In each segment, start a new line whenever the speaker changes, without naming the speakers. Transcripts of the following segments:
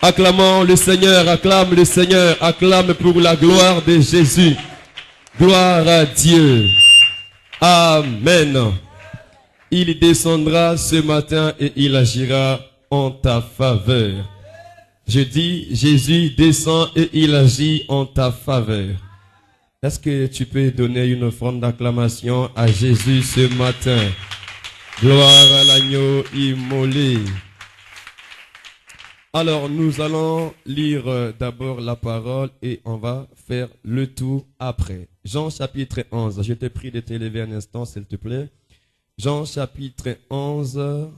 Acclamons le Seigneur, acclame le Seigneur, acclame pour la gloire de Jésus. Gloire à Dieu. Amen. Il descendra ce matin et il agira en ta faveur. Je dis, Jésus descend et il agit en ta faveur. Est-ce que tu peux donner une offrande d'acclamation à Jésus ce matin? Gloire à l'agneau immolé. Alors, nous allons lire d'abord la parole et on va faire le tout après. Jean chapitre 11. Je te prie de t'élever un instant, s'il te plaît. Jean chapitre 11.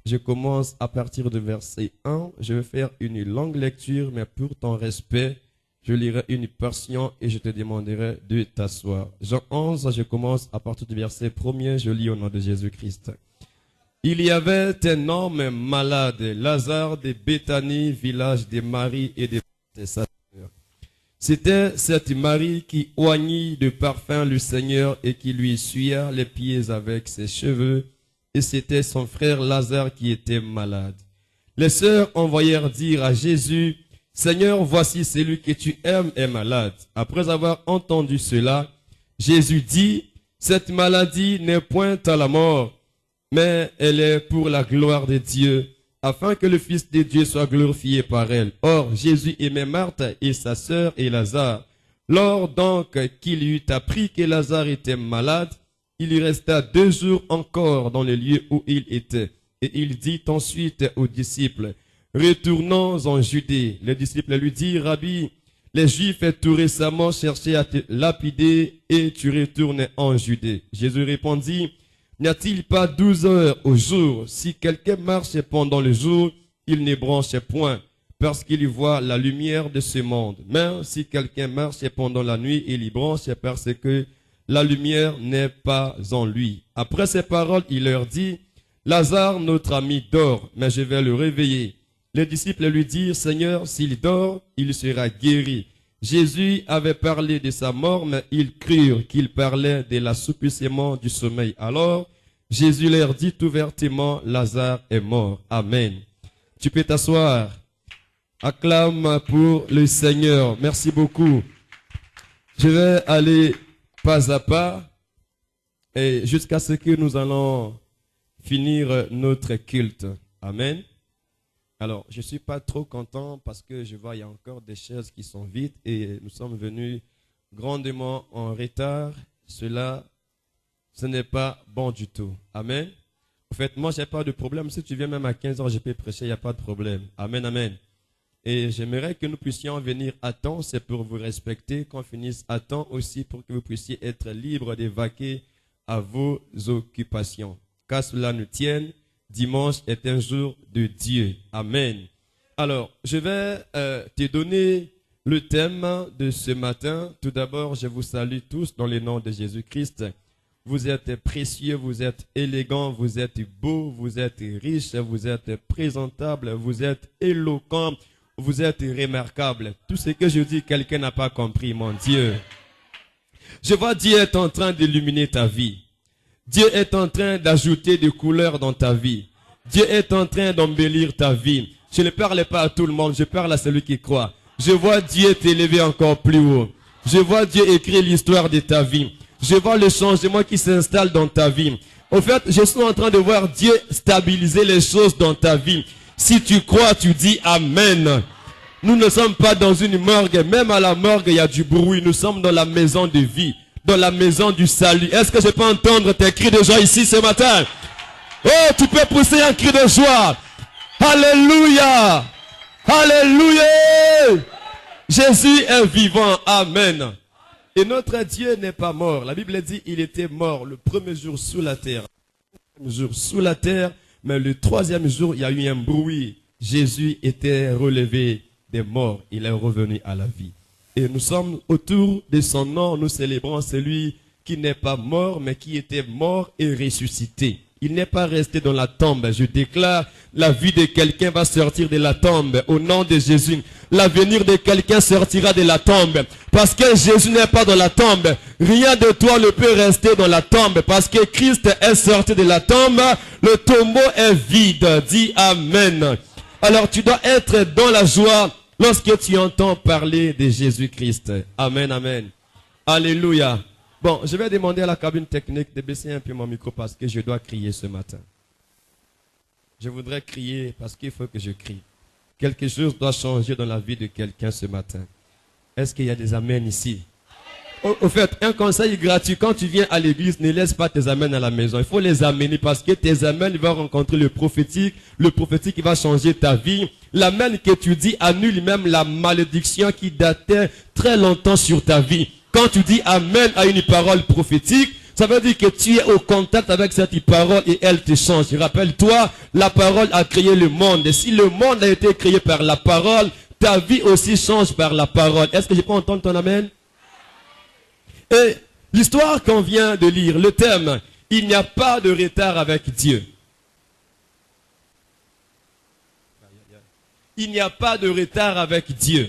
Je commence à partir du verset 1. Je vais faire une longue lecture, mais pour ton respect, je lirai une portion et je te demanderai de t'asseoir. Jean 11, je commence à partir du verset 1er. Je lis au nom de Jésus-Christ. Il y avait un homme malade, Lazare de Béthanie, village de Marie et de sa sœur. C'était cette Marie qui oignit de parfum le Seigneur et qui lui essuya les pieds avec ses cheveux. Et c'était son frère Lazare qui était malade. Les sœurs envoyèrent dire à Jésus, « Seigneur, voici celui que tu aimes est malade. » Après avoir entendu cela, Jésus dit, « Cette maladie n'est point à la mort, mais elle est pour la gloire de Dieu, afin que le Fils de Dieu soit glorifié par elle. » Or, Jésus aimait Marthe et sa sœur et Lazare. Lors donc qu'il eut appris que Lazare était malade, il y resta 2 jours encore dans le lieu où il était. Et il dit ensuite aux disciples, « Retournons en Judée. » Les disciples lui dirent, « Rabbi, les Juifs tout récemment cherchaient à te lapider et tu retournes en Judée. » Jésus répondit, « N'y a-t-il pas 12 heures au jour? Si quelqu'un marche pendant le jour, il ne branche point, parce qu'il y voit la lumière de ce monde. Mais si quelqu'un marche pendant la nuit, il y branche parce que la lumière n'est pas en lui. » Après ces paroles, il leur dit, « Lazare, notre ami, dort, mais je vais le réveiller. » Les disciples lui dirent, « Seigneur, s'il dort, il sera guéri. » Jésus avait parlé de sa mort, mais ils crurent qu'il parlait de l'assouplissement du sommeil. Alors, Jésus leur dit ouvertement, « Lazare est mort. » Amen. Tu peux t'asseoir. Acclame pour le Seigneur. Merci beaucoup. Je vais aller pas à pas et jusqu'à ce que nous allons finir notre culte. Amen. Alors, je ne suis pas trop content parce que je vois il y a encore des chaises qui sont vides et nous sommes venus grandement en retard. Cela, ce n'est pas bon du tout. Amen. En fait, moi, je n'ai pas de problème. Si tu viens même à 15 heures, je peux prêcher, il n'y a pas de problème. Amen, amen. Et j'aimerais que nous puissions venir à temps, c'est pour vous respecter, qu'on finisse à temps aussi pour que vous puissiez être libres de vaquer à vos occupations. Qu'à cela nous tienne, dimanche est un jour de Dieu. Amen. Alors, je vais te donner le thème de ce matin. Tout d'abord, je vous salue tous dans le nom de Jésus-Christ. Vous êtes précieux, vous êtes élégants, vous êtes beaux, vous êtes riches, vous êtes présentables, vous êtes éloquents. Vous êtes remarquable. Tout ce que je dis, quelqu'un n'a pas compris, mon Dieu. Je vois Dieu est en train d'illuminer ta vie. Dieu est en train d'ajouter des couleurs dans ta vie. Dieu est en train d'embellir ta vie. Je ne parle pas à tout le monde, je parle à celui qui croit. Je vois Dieu t'élever encore plus haut. Je vois Dieu écrire l'histoire de ta vie. Je vois le changement qui s'installe dans ta vie. En fait, je suis en train de voir Dieu stabiliser les choses dans ta vie. Si tu crois, tu dis Amen. Nous ne sommes pas dans une morgue. Même à la morgue, il y a du bruit. Nous sommes dans la maison de vie. Dans la maison du salut. Est-ce que je peux entendre tes cris de joie ici ce matin? Oh, tu peux pousser un cri de joie. Alléluia. Alléluia. Jésus est vivant. Amen. Et notre Dieu n'est pas mort. La Bible dit il était mort le premier jour sous la terre. Le premier jour sous la terre. Mais le 3e jour, il y a eu un bruit. Jésus était relevé des morts. Il est revenu à la vie. Et nous sommes autour de son nom. Nous célébrons celui qui n'est pas mort, mais qui était mort et ressuscité. Il n'est pas resté dans la tombe. Je déclare, la vie de quelqu'un va sortir de la tombe. Au nom de Jésus, l'avenir de quelqu'un sortira de la tombe. Parce que Jésus n'est pas dans la tombe. Rien de toi ne peut rester dans la tombe. Parce que Christ est sorti de la tombe. Le tombeau est vide. Dis Amen. Alors tu dois être dans la joie lorsque tu entends parler de Jésus-Christ. Amen, amen. Alléluia. Bon, je vais demander à la cabine technique de baisser un peu mon micro parce que je dois crier ce matin. Je voudrais crier parce qu'il faut que je crie. Quelque chose doit changer dans la vie de quelqu'un ce matin. Est-ce qu'il y a des amens ici? Au fait, un conseil gratuit, quand tu viens à l'église, ne laisse pas tes amens à la maison. Il faut les amener parce que tes amens vont rencontrer le prophétique qui va changer ta vie. L'amen que tu dis annule même la malédiction qui datait très longtemps sur ta vie. Quand tu dis amen à une parole prophétique, ça veut dire que tu es au contact avec cette parole et elle te change. Rappelle-toi, la parole a créé le monde. Et si le monde a été créé par la parole, ta vie aussi change par la parole. Est-ce que je peux entendre ton amen? Et l'histoire qu'on vient de lire, le thème, il n'y a pas de retard avec Dieu. Il n'y a pas de retard avec Dieu.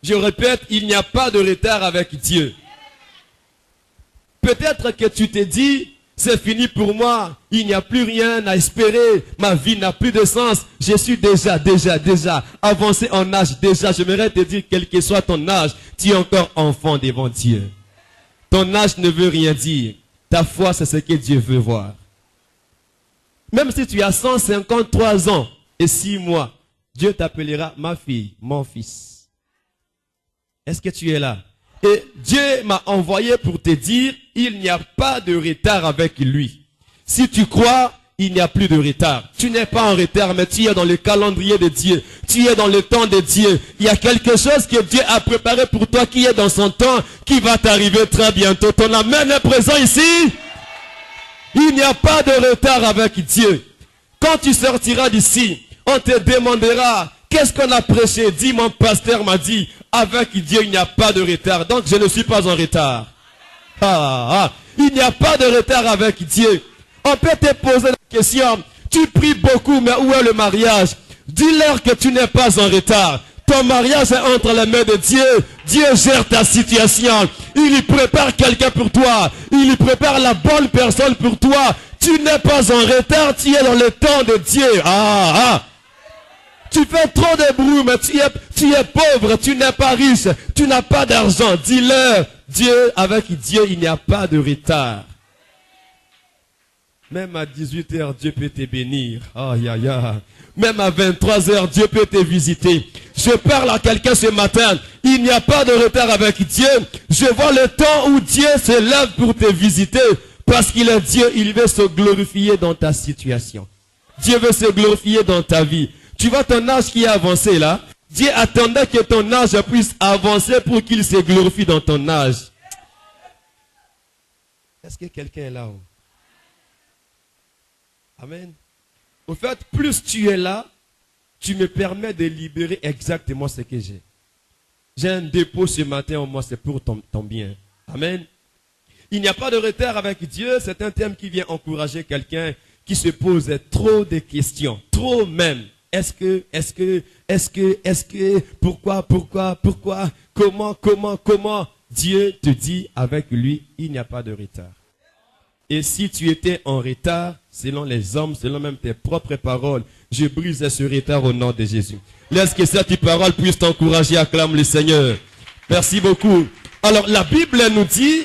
Je répète, il n'y a pas de retard avec Dieu. Peut-être que tu te dis, c'est fini pour moi, il n'y a plus rien à espérer, ma vie n'a plus de sens, je suis déjà avancé en âge, j'aimerais te dire, quel que soit ton âge, tu es encore enfant devant Dieu. Ton âge ne veut rien dire, ta foi c'est ce que Dieu veut voir. Même si tu as 153 ans et 6 mois, Dieu t'appellera ma fille, mon fils. Est-ce que tu es là? Et Dieu m'a envoyé pour te dire, il n'y a pas de retard avec lui. Si tu crois, il n'y a plus de retard. Tu n'es pas en retard, mais tu es dans le calendrier de Dieu. Tu es dans le temps de Dieu. Il y a quelque chose que Dieu a préparé pour toi qui est dans son temps, qui va t'arriver très bientôt. Ton amen est présent ici. Il n'y a pas de retard avec Dieu. Quand tu sortiras d'ici, on te demandera, qu'est-ce qu'on a prêché? Dis, mon pasteur m'a dit, avec Dieu, il n'y a pas de retard. Donc, je ne suis pas en retard. Il n'y a pas de retard avec Dieu. On peut te poser la question, tu pries beaucoup, mais où est le mariage? Dis-leur que tu n'es pas en retard. Ton mariage est entre les mains de Dieu. Dieu gère ta situation. Il y prépare quelqu'un pour toi. Il y prépare la bonne personne pour toi. Tu n'es pas en retard, tu es dans le temps de Dieu. Tu fais trop de bruit, mais tu es pauvre, tu n'es pas riche, tu n'as pas d'argent. Dis-leur, avec Dieu, il n'y a pas de retard. Même à 18h, Dieu peut te bénir. Même à 23h, Dieu peut te visiter. Je parle à quelqu'un ce matin. Il n'y a pas de retard avec Dieu. Je vois le temps où Dieu se lève pour te visiter. Parce qu'il est Dieu, il veut se glorifier dans ta situation. Dieu veut se glorifier dans ta vie. Tu vois ton âge qui est avancé là. Dieu attendait que ton âge puisse avancer pour qu'il se glorifie dans ton âge. Est-ce que quelqu'un est là-haut? Amen. Au fait, plus tu es là, tu me permets de libérer exactement ce que j'ai. J'ai un dépôt ce matin au moins, c'est pour ton bien. Amen. Il n'y a pas de retard avec Dieu. C'est un thème qui vient encourager quelqu'un qui se pose trop de questions. Trop même. Est-ce que, pourquoi, comment? Dieu te dit avec lui, il n'y a pas de retard. Et si tu étais en retard, selon les hommes, selon même tes propres paroles, je brise ce retard au nom de Jésus. Laisse que cette parole puisse t'encourager, acclame le Seigneur. Merci beaucoup. Alors, la Bible nous dit,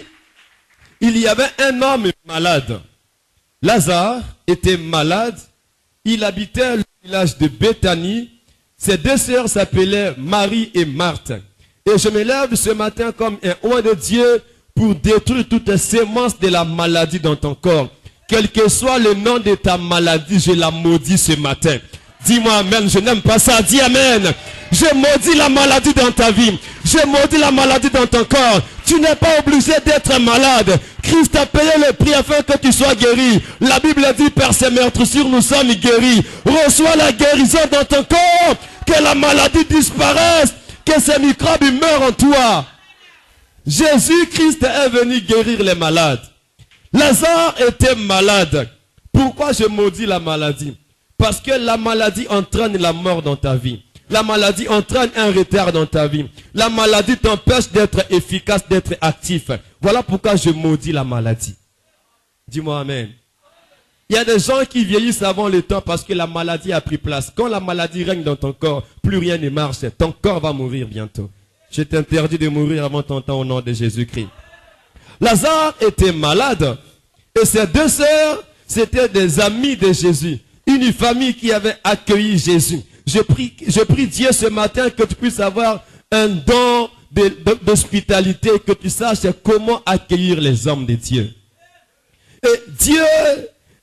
il y avait un homme malade. Lazare était malade. Il habitait le village de Béthanie. Ses deux sœurs s'appelaient Marie et Marthe. Et je me lève ce matin comme un oint de Dieu pour détruire toutes les semences de la maladie dans ton corps. Quel que soit le nom de ta maladie, je la maudis ce matin. Dis-moi amen, je n'aime pas ça. Dis amen. Je maudis la maladie dans ta vie. Je maudis la maladie dans ton corps. Tu n'es pas obligé d'être malade. Christ a payé le prix afin que tu sois guéri. La Bible dit, par ses meurtrissures, nous sommes guéris. Reçois la guérison dans ton corps. Que la maladie disparaisse. Que ces microbes meurent en toi. Jésus-Christ est venu guérir les malades. Lazare était malade. Pourquoi je maudis la maladie? Parce que la maladie entraîne la mort dans ta vie. La maladie entraîne un retard dans ta vie. La maladie t'empêche d'être efficace, d'être actif. Voilà pourquoi je maudis la maladie. Dis-moi amen. Il y a des gens qui vieillissent avant le temps parce que la maladie a pris place. Quand la maladie règne dans ton corps, plus rien ne marche. Ton corps va mourir bientôt. Je t'interdis de mourir avant ton temps au nom de Jésus-Christ. Lazare était malade. Et ses deux sœurs, c'était des amis de Jésus. Une famille qui avait accueilli Jésus. Je prie Dieu ce matin que tu puisses avoir un don d'hospitalité, que tu saches comment accueillir les hommes de Dieu. Et Dieu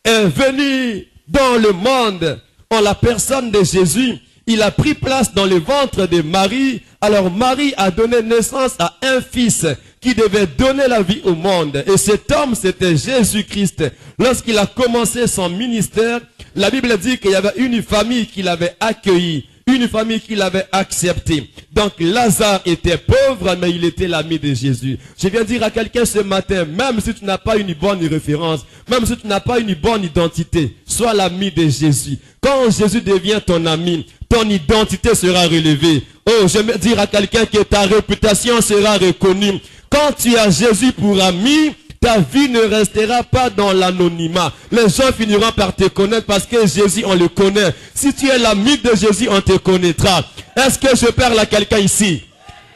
est venu dans le monde en la personne de Jésus. Il a pris place dans le ventre de Marie. Alors Marie a donné naissance à un fils qui devait donner la vie au monde. Et cet homme, c'était Jésus-Christ. Lorsqu'il a commencé son ministère, la Bible dit qu'il y avait une famille qui l'avait accueilli, une famille qui l'avait accepté. Donc Lazare était pauvre, mais il était l'ami de Jésus. Je viens dire à quelqu'un ce matin, même si tu n'as pas une bonne référence, même si tu n'as pas une bonne identité, sois l'ami de Jésus. Quand Jésus devient ton ami, ton identité sera relevée. Oh, je veux dire à quelqu'un que ta réputation sera reconnue. Quand tu as Jésus pour ami, ta vie ne restera pas dans l'anonymat. Les gens finiront par te connaître parce que Jésus, on le connaît. Si tu es l'ami de Jésus, on te connaîtra. Est-ce que je parle à quelqu'un ici?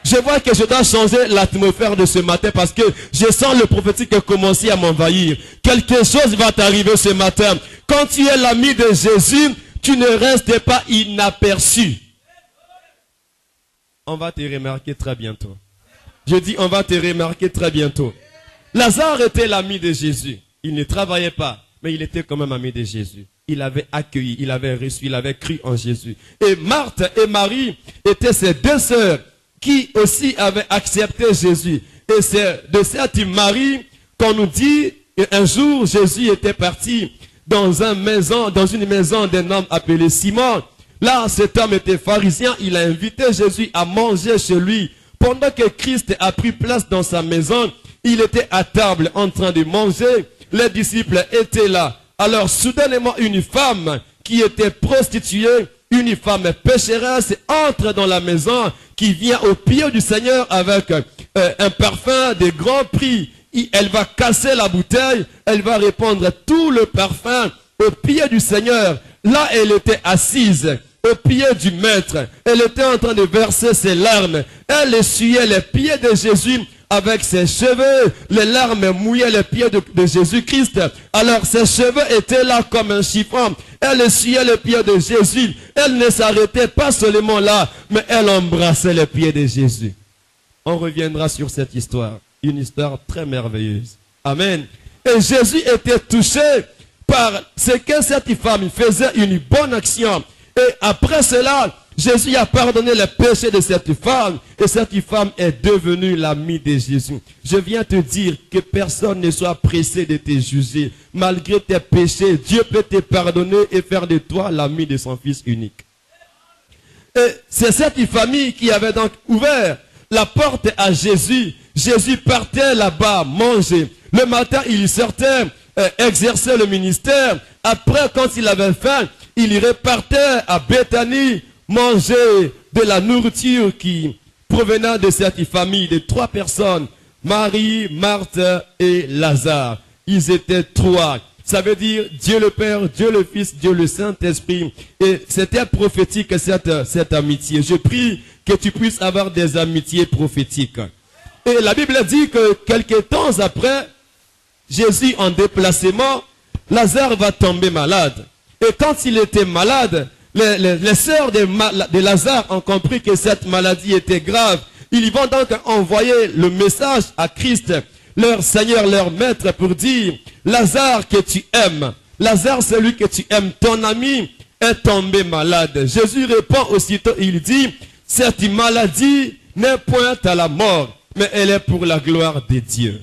Je vois que je dois changer l'atmosphère de ce matin parce que je sens le prophétique commencer à m'envahir. Quelque chose va t'arriver ce matin. Quand tu es l'ami de Jésus, tu ne restes pas inaperçu. On va te remarquer très bientôt. Je dis, on va te remarquer très bientôt. Lazare était l'ami de Jésus. Il ne travaillait pas, mais il était quand même ami de Jésus. Il avait accueilli, il avait reçu, il avait cru en Jésus. Et Marthe et Marie étaient ces deux sœurs qui aussi avaient accepté Jésus. Et c'est de cette Marie qu'on nous dit qu'un jour Jésus était parti dans une maison d'un homme appelé Simon. Là, cet homme était pharisien, il a invité Jésus à manger chez lui. Pendant que Christ a pris place dans sa maison, il était à table en train de manger. Les disciples étaient là. Alors soudainement, une femme qui était prostituée, une femme pécheresse, entre dans la maison, qui vient au pied du Seigneur avec un parfum de grand prix. Elle va casser la bouteille, elle va répandre tout le parfum au pied du Seigneur. Là, elle était assise au pied du maître. Elle était en train de verser ses larmes. Elle essuyait les pieds de Jésus avec ses cheveux. Les larmes mouillaient les pieds de Jésus-Christ. Alors ses cheveux étaient là comme un chiffon. Elle essuyait les pieds de Jésus. Elle ne s'arrêtait pas seulement là, mais elle embrassait les pieds de Jésus. On reviendra sur cette histoire. Une histoire très merveilleuse. Amen. Et Jésus était touché par ce que cette femme faisait, une bonne action. Et après cela, Jésus a pardonné les péchés de cette femme. Et cette femme est devenue l'amie de Jésus. Je viens te dire que personne ne soit pressé de te juger. Malgré tes péchés, Dieu peut te pardonner et faire de toi l'ami de son Fils unique. Et c'est cette famille qui avait donc ouvert la porte à Jésus. Jésus partait là-bas manger. Le matin, il sortait exercer le ministère. Après, quand il avait faim, il repartait à Béthanie manger de la nourriture qui provenait de cette famille de 3 personnes. Marie, Marthe et Lazare. Ils étaient 3. Ça veut dire Dieu le Père, Dieu le Fils, Dieu le Saint-Esprit. Et c'était prophétique cette amitié. Je prie que tu puisses avoir des amitiés prophétiques. Et la Bible dit que quelques temps après, Jésus en déplacement, Lazare va tomber malade. Et quand il était malade, les sœurs de Lazare ont compris que cette maladie était grave. Ils vont donc envoyer le message à Christ, leur Seigneur, leur Maître, pour dire, Lazare que tu aimes, Lazare celui que tu aimes, ton ami est tombé malade. Jésus répond aussitôt, il dit, cette maladie n'est point à la mort, mais elle est pour la gloire de Dieu.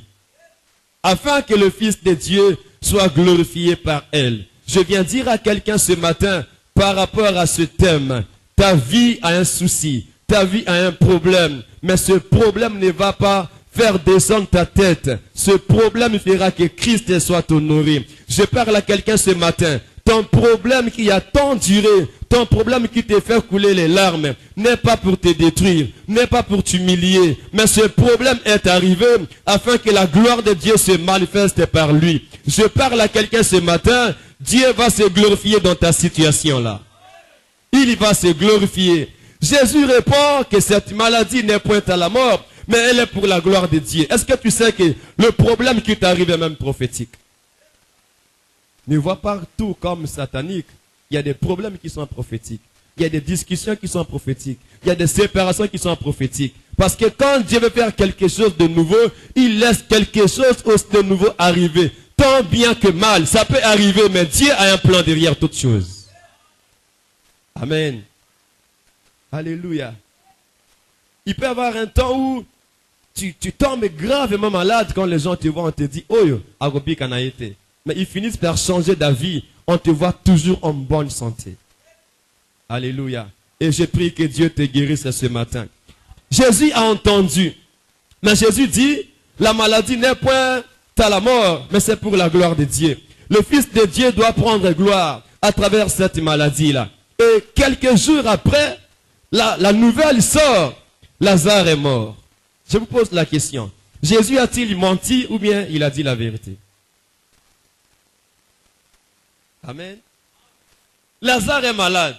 Afin que le Fils de Dieu soit glorifié par elle. Je viens dire à quelqu'un ce matin, par rapport à ce thème, ta vie a un souci, ta vie a un problème, mais ce problème ne va pas faire descendre ta tête. Ce problème fera que Christ soit honoré. Je parle à quelqu'un ce matin, ton problème qui a tant duré, ton problème qui te fait couler les larmes, n'est pas pour te détruire, n'est pas pour t'humilier, mais ce problème est arrivé afin que la gloire de Dieu se manifeste par lui. Je parle à quelqu'un ce matin, Dieu va se glorifier dans ta situation là. Il va se glorifier. Jésus répond que cette maladie n'est point à la mort, mais elle est pour la gloire de Dieu. Est-ce que tu sais que le problème qui t'arrive est même prophétique? Ne vois pas tout comme satanique. Il y a des problèmes qui sont prophétiques. Il y a des discussions qui sont prophétiques. Il y a des séparations qui sont prophétiques. Parce que quand Dieu veut faire quelque chose de nouveau, il laisse quelque chose de nouveau arriver. Tant bien que mal, ça peut arriver, mais Dieu a un plan derrière toute chose. Amen. Alléluia. Il peut y avoir un temps où tu tombes gravement malade quand les gens te voient, on te dit, oh yo, agobi kanaïté. Mais ils finissent par changer d'avis. On te voit toujours en bonne santé. Alléluia. Et je prie que Dieu te guérisse ce matin. Jésus a entendu. Mais Jésus dit, la maladie n'est point à la mort, mais c'est pour la gloire de Dieu. Le Fils de Dieu doit prendre gloire à travers cette maladie-là. Et quelques jours après, la nouvelle sort. Lazare est mort. Je vous pose la question. Jésus a-t-il menti ou bien il a dit la vérité? Amen. Lazare est malade.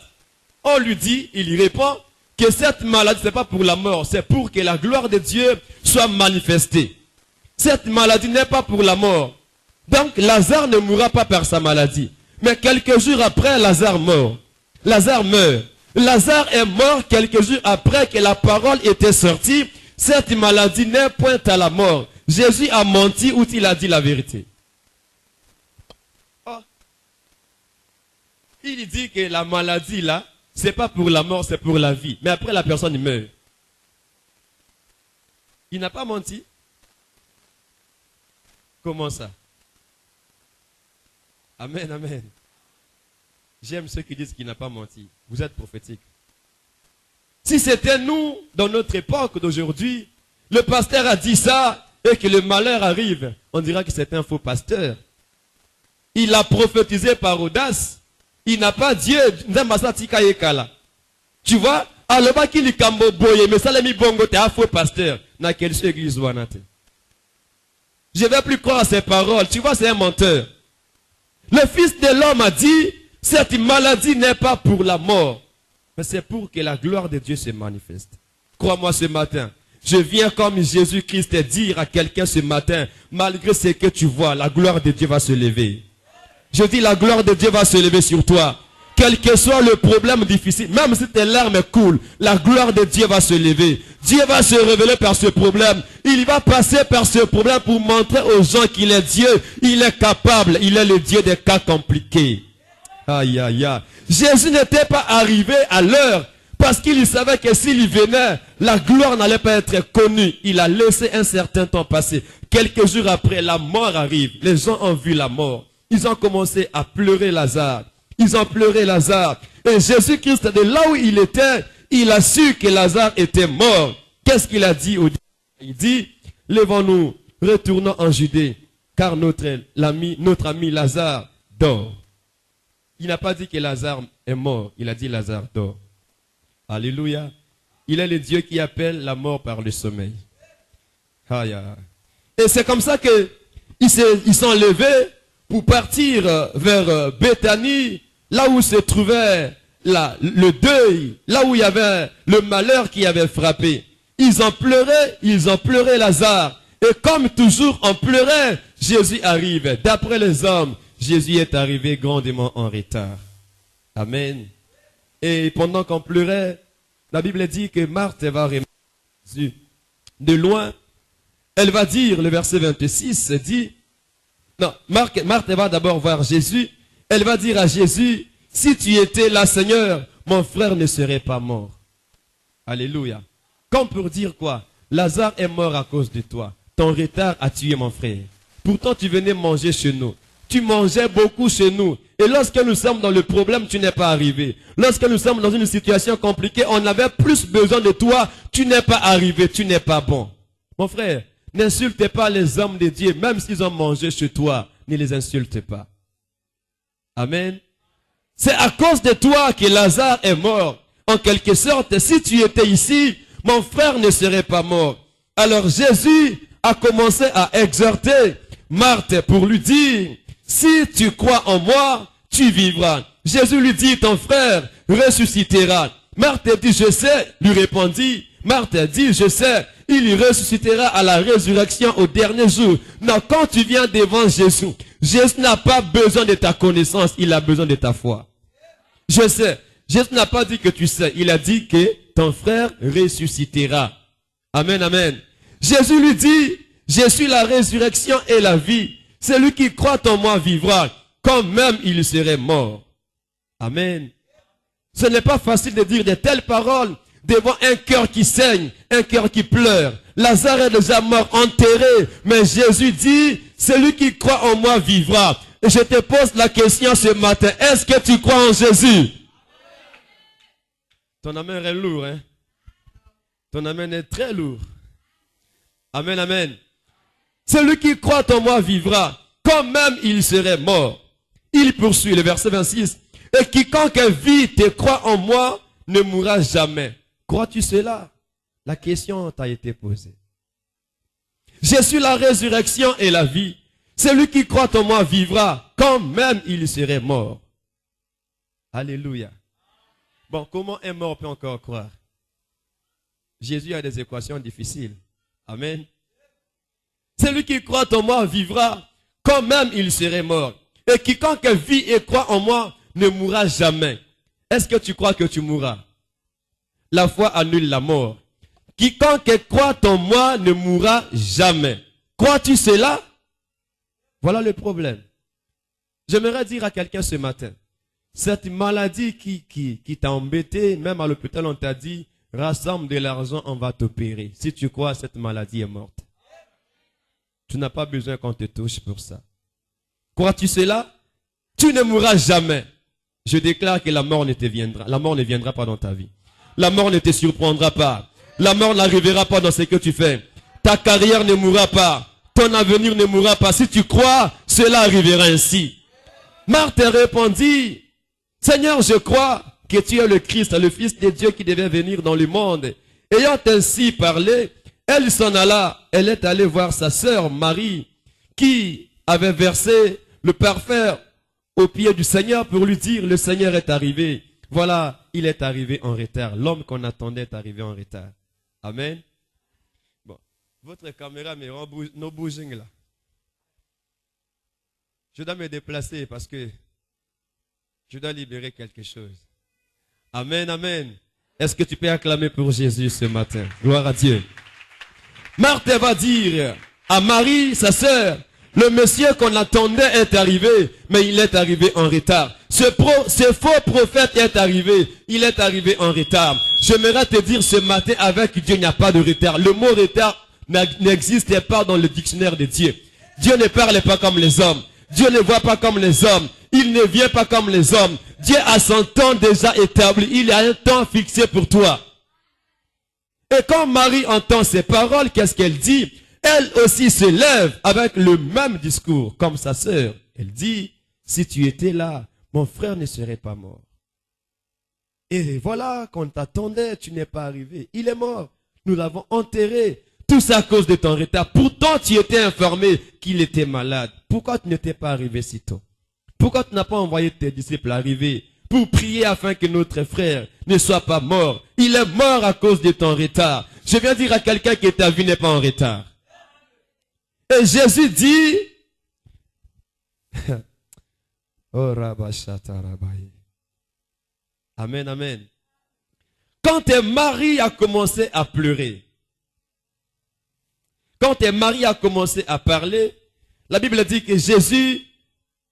On lui dit, il y répond, que cette maladie, ce n'est pas pour la mort, c'est pour que la gloire de Dieu soit manifestée. Cette maladie n'est pas pour la mort. Donc, Lazare ne mourra pas par sa maladie. Mais quelques jours après, Lazare meurt. Lazare meurt. Lazare est mort quelques jours après que la parole était sortie. Cette maladie n'est point à la mort. Jésus a menti ou il a dit la vérité? Il dit que la maladie là, c'est pas pour la mort, c'est pour la vie. Mais après la personne meurt. Il n'a pas menti. Comment ça? Amen, amen. J'aime ceux qui disent qu'il n'a pas menti. Vous êtes prophétique. Si c'était nous, dans notre époque d'aujourd'hui, le pasteur a dit ça et que le malheur arrive, on dira que c'est un faux pasteur. Il a prophétisé par audace. Il n'a pas dit, tu vois, alors qu'il est boye, mais ça l'a mis bongo, t'es un faux pasteur. Dans quelle église wanate? Je ne vais plus croire à ses paroles. Tu vois, c'est un menteur. Le Fils de l'homme a dit, cette maladie n'est pas pour la mort, mais c'est pour que la gloire de Dieu se manifeste. Crois-moi ce matin. Je viens comme Jésus-Christ dire à quelqu'un ce matin, malgré ce que tu vois, la gloire de Dieu va se lever. Je dis, la gloire de Dieu va se lever sur toi. Quel que soit le problème difficile, même si tes larmes coulent, la gloire de Dieu va se lever. Dieu va se révéler par ce problème. Il va passer par ce problème pour montrer aux gens qu'il est Dieu. Il est capable. Il est le Dieu des cas compliqués. Aïe, aïe, aïe. Jésus n'était pas arrivé à l'heure parce qu'il savait que s'il venait, la gloire n'allait pas être connue. Il a laissé un certain temps passer. Quelques jours après, la mort arrive. Les gens ont vu la mort. Ils ont commencé à pleurer Lazare. Ils ont pleuré Lazare. Et Jésus-Christ, de là où il était, il a su que Lazare était mort. Qu'est-ce qu'il a dit au disciples? Il dit, levons-nous, retournons en Judée, car notre ami Lazare dort. Il n'a pas dit que Lazare est mort, il a dit Lazare dort. Alléluia. Il est le Dieu qui appelle la mort par le sommeil. Aïe, aïe. Et c'est comme ça qu'ils sont levés pour partir vers Béthanie, là où se trouvait le deuil, là où il y avait le malheur qui avait frappé. Ils ont pleuré Lazare. Et comme toujours on pleurait, Jésus arrive. D'après les hommes, Jésus est arrivé grandement en retard. Amen. Et pendant qu'on pleurait, la Bible dit que Marthe va remarquer Jésus. De loin, elle va dire, le verset 26 dit, non, Marthe va d'abord voir Jésus. Elle va dire à Jésus, si tu étais là, Seigneur, mon frère ne serait pas mort. Alléluia. Comme pour dire quoi? Lazare est mort à cause de toi. Ton retard a tué mon frère. Pourtant, tu venais manger chez nous. Tu mangeais beaucoup chez nous. Et lorsque nous sommes dans le problème, tu n'es pas arrivé. Lorsque nous sommes dans une situation compliquée, on avait plus besoin de toi. Tu n'es pas arrivé. Tu n'es pas bon. Mon frère, n'insulte pas les hommes de Dieu, même s'ils ont mangé chez toi. Ne les insulte pas. Amen. C'est à cause de toi que Lazare est mort. En quelque sorte, si tu étais ici, mon frère ne serait pas mort. Alors Jésus a commencé à exhorter Marthe pour lui dire, si tu crois en moi, tu vivras. Jésus lui dit, ton frère ressuscitera. Marthe dit, je sais, lui répondit. Marthe dit, je sais, il ressuscitera à la résurrection au dernier jour. Non, quand tu viens devant Jésus, Jésus n'a pas besoin de ta connaissance, il a besoin de ta foi. Je sais, Jésus n'a pas dit que tu sais, il a dit que ton frère ressuscitera. Amen, amen. Jésus lui dit, je suis la résurrection et la vie. Celui qui croit en moi vivra, comme même il serait mort. Amen. Ce n'est pas facile de dire de telles paroles devant un cœur qui saigne, un cœur qui pleure. Lazare est déjà mort, enterré. Mais Jésus dit, celui qui croit en moi vivra. Et je te pose la question ce matin, est-ce que tu crois en Jésus? Ton amen est lourd, hein? Ton amen est très lourd. Amen, amen. Celui qui croit en moi vivra, quand même il serait mort. Il poursuit le verset 26. Et quiconque vit et croit en moi ne mourra jamais. Crois-tu cela? La question t'a été posée. Je suis la résurrection et la vie. Celui qui croit en moi vivra, quand même il serait mort. Alléluia. Bon, comment un mort peut encore croire? Jésus a des équations difficiles. Amen. Celui qui croit en moi vivra, quand même il serait mort. Et quiconque vit et croit en moi ne mourra jamais. Est-ce que tu crois que tu mourras? La foi annule la mort. Quiconque croit en moi ne mourra jamais. Crois-tu cela? Voilà le problème. J'aimerais dire à quelqu'un ce matin, cette maladie qui t'a embêté, même à l'hôpital on t'a dit, rassemble de l'argent, on va t'opérer. Si tu crois, cette maladie est morte. Tu n'as pas besoin qu'on te touche pour ça. Crois-tu cela? Tu ne mourras jamais. Je déclare que la mort ne viendra pas dans ta vie. La mort ne te surprendra pas. La mort n'arrivera pas dans ce que tu fais. Ta carrière ne mourra pas. Ton avenir ne mourra pas. Si tu crois, cela arrivera ainsi. Marthe répondit, Seigneur, je crois que tu es le Christ, le Fils de Dieu qui devait venir dans le monde. Ayant ainsi parlé, elle s'en alla. Elle est allée voir sa sœur Marie, qui avait versé le parfum au pied du Seigneur pour lui dire, le Seigneur est arrivé. Voilà, il est arrivé en retard. L'homme qu'on attendait est arrivé en retard. Amen. Bon, votre caméra me rend no bouging là. Je dois me déplacer parce que je dois libérer quelque chose. Amen, amen. Est-ce que tu peux acclamer pour Jésus ce matin? Gloire à Dieu. Marthe va dire à Marie, sa sœur, le monsieur qu'on attendait est arrivé, mais il est arrivé en retard. Ce faux prophète est arrivé, il est arrivé en retard. J'aimerais te dire ce matin, avec Dieu, il n'y a pas de retard. Le mot retard n'existe pas dans le dictionnaire de Dieu. Dieu ne parle pas comme les hommes. Dieu ne voit pas comme les hommes. Il ne vient pas comme les hommes. Dieu a son temps déjà établi. Il a un temps fixé pour toi. Et quand Marie entend ces paroles, qu'est-ce qu'elle dit? Elle aussi se lève avec le même discours comme sa sœur. Elle dit, si tu étais là, mon frère ne serait pas mort. Et voilà, qu'on t'attendait, tu n'es pas arrivé. Il est mort. Nous l'avons enterré. Tout ça à cause de ton retard. Pourtant, tu étais informé qu'il était malade. Pourquoi tu n'étais pas arrivé si tôt? Pourquoi tu n'as pas envoyé tes disciples arriver pour prier afin que notre frère ne soit pas mort? Il est mort à cause de ton retard. Je viens dire à quelqu'un que ta vie n'est pas en retard. Et Jésus dit, oh, amen, amen. Quand Marie a commencé à pleurer, quand Marie a commencé à parler, la Bible dit que Jésus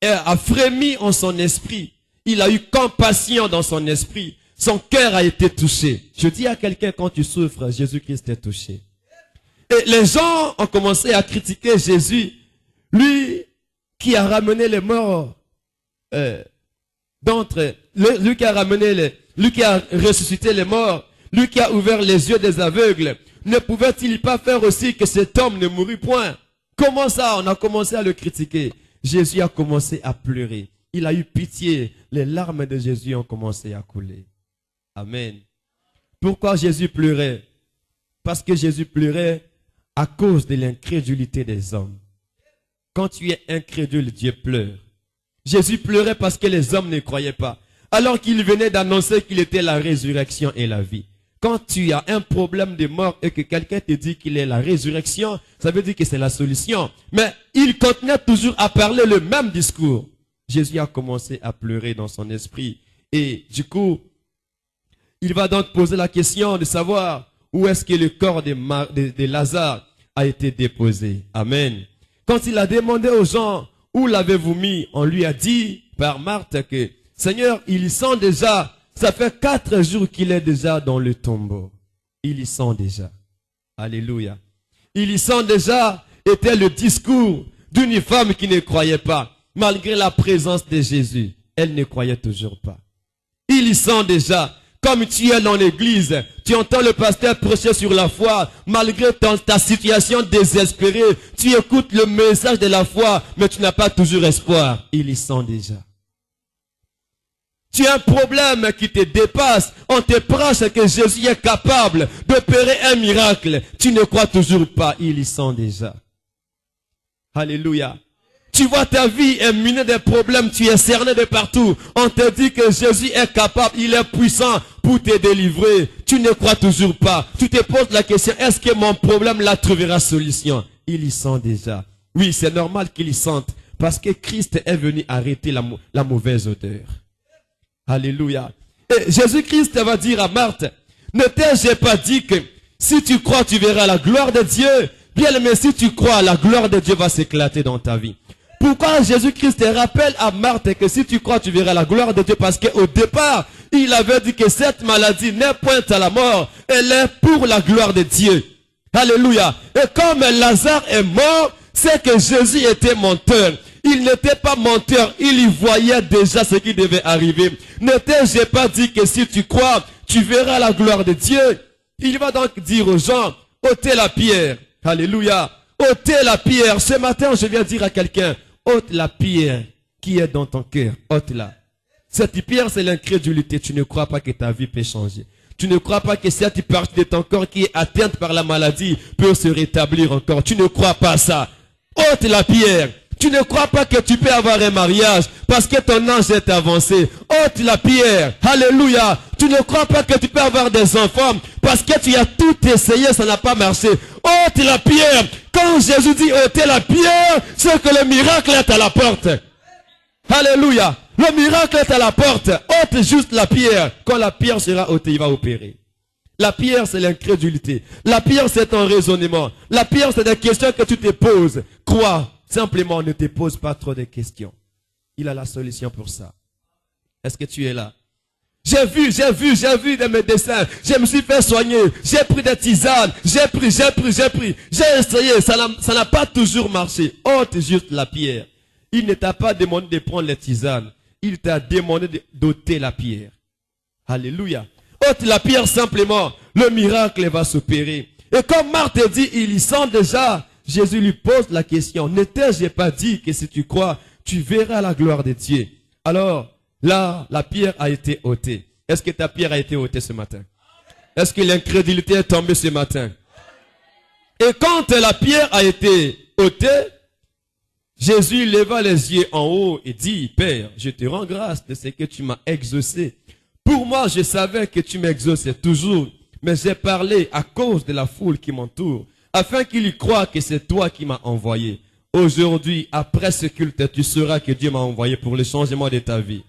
a frémi en son esprit. Il a eu compassion dans son esprit. Son cœur a été touché. Je dis à quelqu'un, quand tu souffres, Jésus-Christ est touché. Et les gens ont commencé à critiquer Jésus, lui qui a ramené les morts lui qui a ramené lui qui a ressuscité les morts, lui qui a ouvert les yeux des aveugles. Ne pouvait-il pas faire aussi que cet homme ne mourût point? Comment ça? On a commencé à le critiquer. Jésus a commencé à pleurer. il a eu pitié. Les larmes de Jésus ont commencé à couler. Amen. Pourquoi Jésus pleurait? Parce que Jésus pleurait à cause de l'incrédulité des hommes. Quand tu es incrédule, Dieu pleure. Jésus pleurait parce que les hommes ne croyaient pas. Alors qu'il venait d'annoncer qu'il était la résurrection et la vie. Quand tu as un problème de mort et que quelqu'un te dit qu'il est la résurrection, ça veut dire que c'est la solution. Mais il continuait toujours à parler le même discours. Jésus a commencé à pleurer dans son esprit. Et du coup, il va donc poser la question de savoir où est-ce que le corps de Lazare a été déposé. Amen. Quand il a demandé aux gens où l'avez-vous mis, on lui a dit par Marthe que Seigneur, il y sent déjà, ça fait 4 jours qu'il est déjà dans le tombeau. Il y sent déjà. Alléluia. Il y sent déjà était le discours d'une femme qui ne croyait pas. Malgré la présence de Jésus, elle ne croyait toujours pas. Il y sent déjà, comme tu es dans l'église, tu entends le pasteur prêcher sur la foi, malgré ta situation désespérée, tu écoutes le message de la foi, mais tu n'as pas toujours espoir. Il y sent déjà. Tu as un problème qui te dépasse. On te prêche que Jésus est capable d'opérer un miracle. Tu ne crois toujours pas. Il y sent déjà. Alléluia. Tu vois ta vie est minée de problèmes. Tu es cerné de partout. On te dit que Jésus est capable. Il est puissant pour te délivrer. Tu ne crois toujours pas. Tu te poses la question, est-ce que mon problème là trouvera solution? Il y sent déjà. Oui, c'est normal qu'il y sente. Parce que Christ est venu arrêter la mauvaise odeur. Alléluia. Et Jésus-Christ va dire à Marthe, ne t'ai-je pas dit que si tu crois, tu verras la gloire de Dieu? Bien, mais si tu crois, la gloire de Dieu va s'éclater dans ta vie. Pourquoi Jésus-Christ rappelle à Marthe que si tu crois, tu verras la gloire de Dieu? Parce qu'au départ, il avait dit que cette maladie n'est point à la mort, elle est pour la gloire de Dieu. Alléluia. Et comme Lazare est mort, c'est que Jésus était menteur. Il n'était pas menteur, il y voyait déjà ce qui devait arriver. Ne t'ai-je pas dit que si tu crois, tu verras la gloire de Dieu? Il va donc dire aux gens, ôtez la pierre. Alléluia. Ôtez la pierre. Ce matin, je viens dire à quelqu'un, ôte la pierre qui est dans ton cœur. Ôte-la. Cette pierre, c'est l'incrédulité. Tu ne crois pas que ta vie peut changer. Tu ne crois pas que cette partie de ton corps qui est atteinte par la maladie peut se rétablir encore. Tu ne crois pas ça. Ôte la pierre. Tu ne crois pas que tu peux avoir un mariage parce que ton âge est avancé. Ôte la pierre. Alléluia. Tu ne crois pas que tu peux avoir des enfants parce que tu as tout essayé, ça n'a pas marché. Ôte la pierre. Quand Jésus dit ôtez la pierre, c'est que le miracle est à la porte. Alléluia. Le miracle est à la porte. Ôte juste la pierre. Quand la pierre sera ôtée, il va opérer. La pierre, c'est l'incrédulité. La pierre, c'est ton raisonnement. La pierre, c'est des questions que tu te poses. Crois. Simplement, ne te pose pas trop de questions. Il a la solution pour ça. Est-ce que tu es là? J'ai vu des médecins. Je me suis fait soigner. J'ai pris des tisanes. J'ai pris. J'ai essayé. Ça n'a pas toujours marché. Ôte juste la pierre. Il ne t'a pas demandé de prendre les tisanes. Il t'a demandé d'ôter la pierre. Alléluia. Ôte la pierre simplement. Le miracle va s'opérer. Et comme Marthe dit, il y sent déjà. Jésus lui pose la question, ne t'ai-je pas dit que si tu crois, tu verras la gloire de Dieu? Alors, là, la pierre a été ôtée. Est-ce que ta pierre a été ôtée ce matin? Est-ce que l'incrédulité est tombée ce matin? Et quand la pierre a été ôtée, Jésus leva les yeux en haut et dit, Père, je te rends grâce de ce que tu m'as exaucé. Pour moi, je savais que tu m'exauçais toujours, mais j'ai parlé à cause de la foule qui m'entoure, afin qu'il y croie que c'est toi qui m'as envoyé. Aujourd'hui, après ce culte, tu sauras que Dieu m'a envoyé pour le changement de ta vie.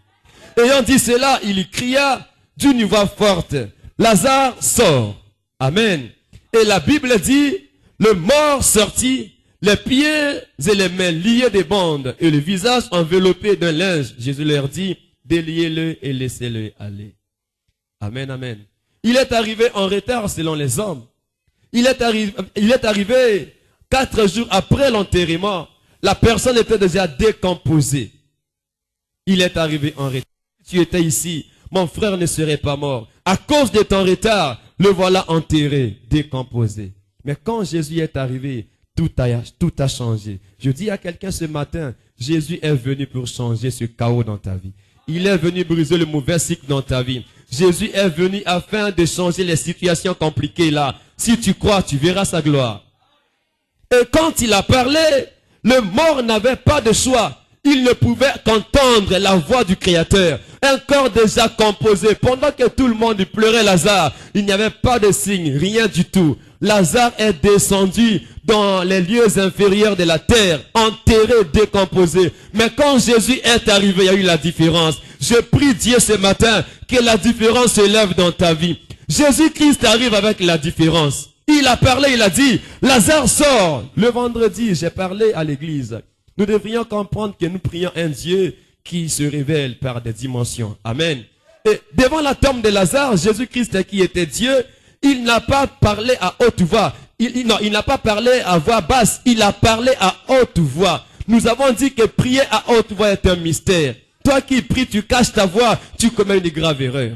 Ayant dit cela, il cria d'une voix forte, Lazare, sort. Amen. Et la Bible dit, le mort sortit, les pieds et les mains liés de bandes et le visage enveloppé d'un linge. Jésus leur dit, déliez-le et laissez-le aller. Amen, amen. Il est arrivé en retard selon les hommes. Il est arrivé 4 jours après l'enterrement. La personne était déjà décomposée. Il est arrivé en retard. Si tu étais ici, mon frère ne serait pas mort. À cause de ton retard, le voilà enterré, décomposé. Mais quand Jésus est arrivé, tout a changé. Je dis à quelqu'un ce matin, Jésus est venu pour changer ce chaos dans ta vie. Il est venu briser le mauvais cycle dans ta vie. Jésus est venu afin de changer les situations compliquées là. Si tu crois, tu verras sa gloire. Et quand il a parlé, le mort n'avait pas de choix. Il ne pouvait qu'entendre la voix du Créateur. Un corps déjà composé. Pendant que tout le monde pleurait Lazare, il n'y avait pas de signe, rien du tout. Lazare est descendu dans les lieux inférieurs de la terre, enterré, décomposé. Mais quand Jésus est arrivé, il y a eu la différence. Je prie Dieu ce matin que la différence se lève dans ta vie. Jésus-Christ arrive avec la différence. Il a parlé, il a dit, Lazare sort. Le vendredi, j'ai parlé à l'église. Nous devrions comprendre que nous prions un Dieu qui se révèle par des dimensions. Amen. Et devant la tombe de Lazare, Jésus-Christ qui était Dieu, il n'a pas parlé à haute voix. Il n'a pas parlé à voix basse. Il a parlé à haute voix. Nous avons dit que prier à haute voix est un mystère. Toi qui pries, tu caches ta voix, tu commets une grave erreur.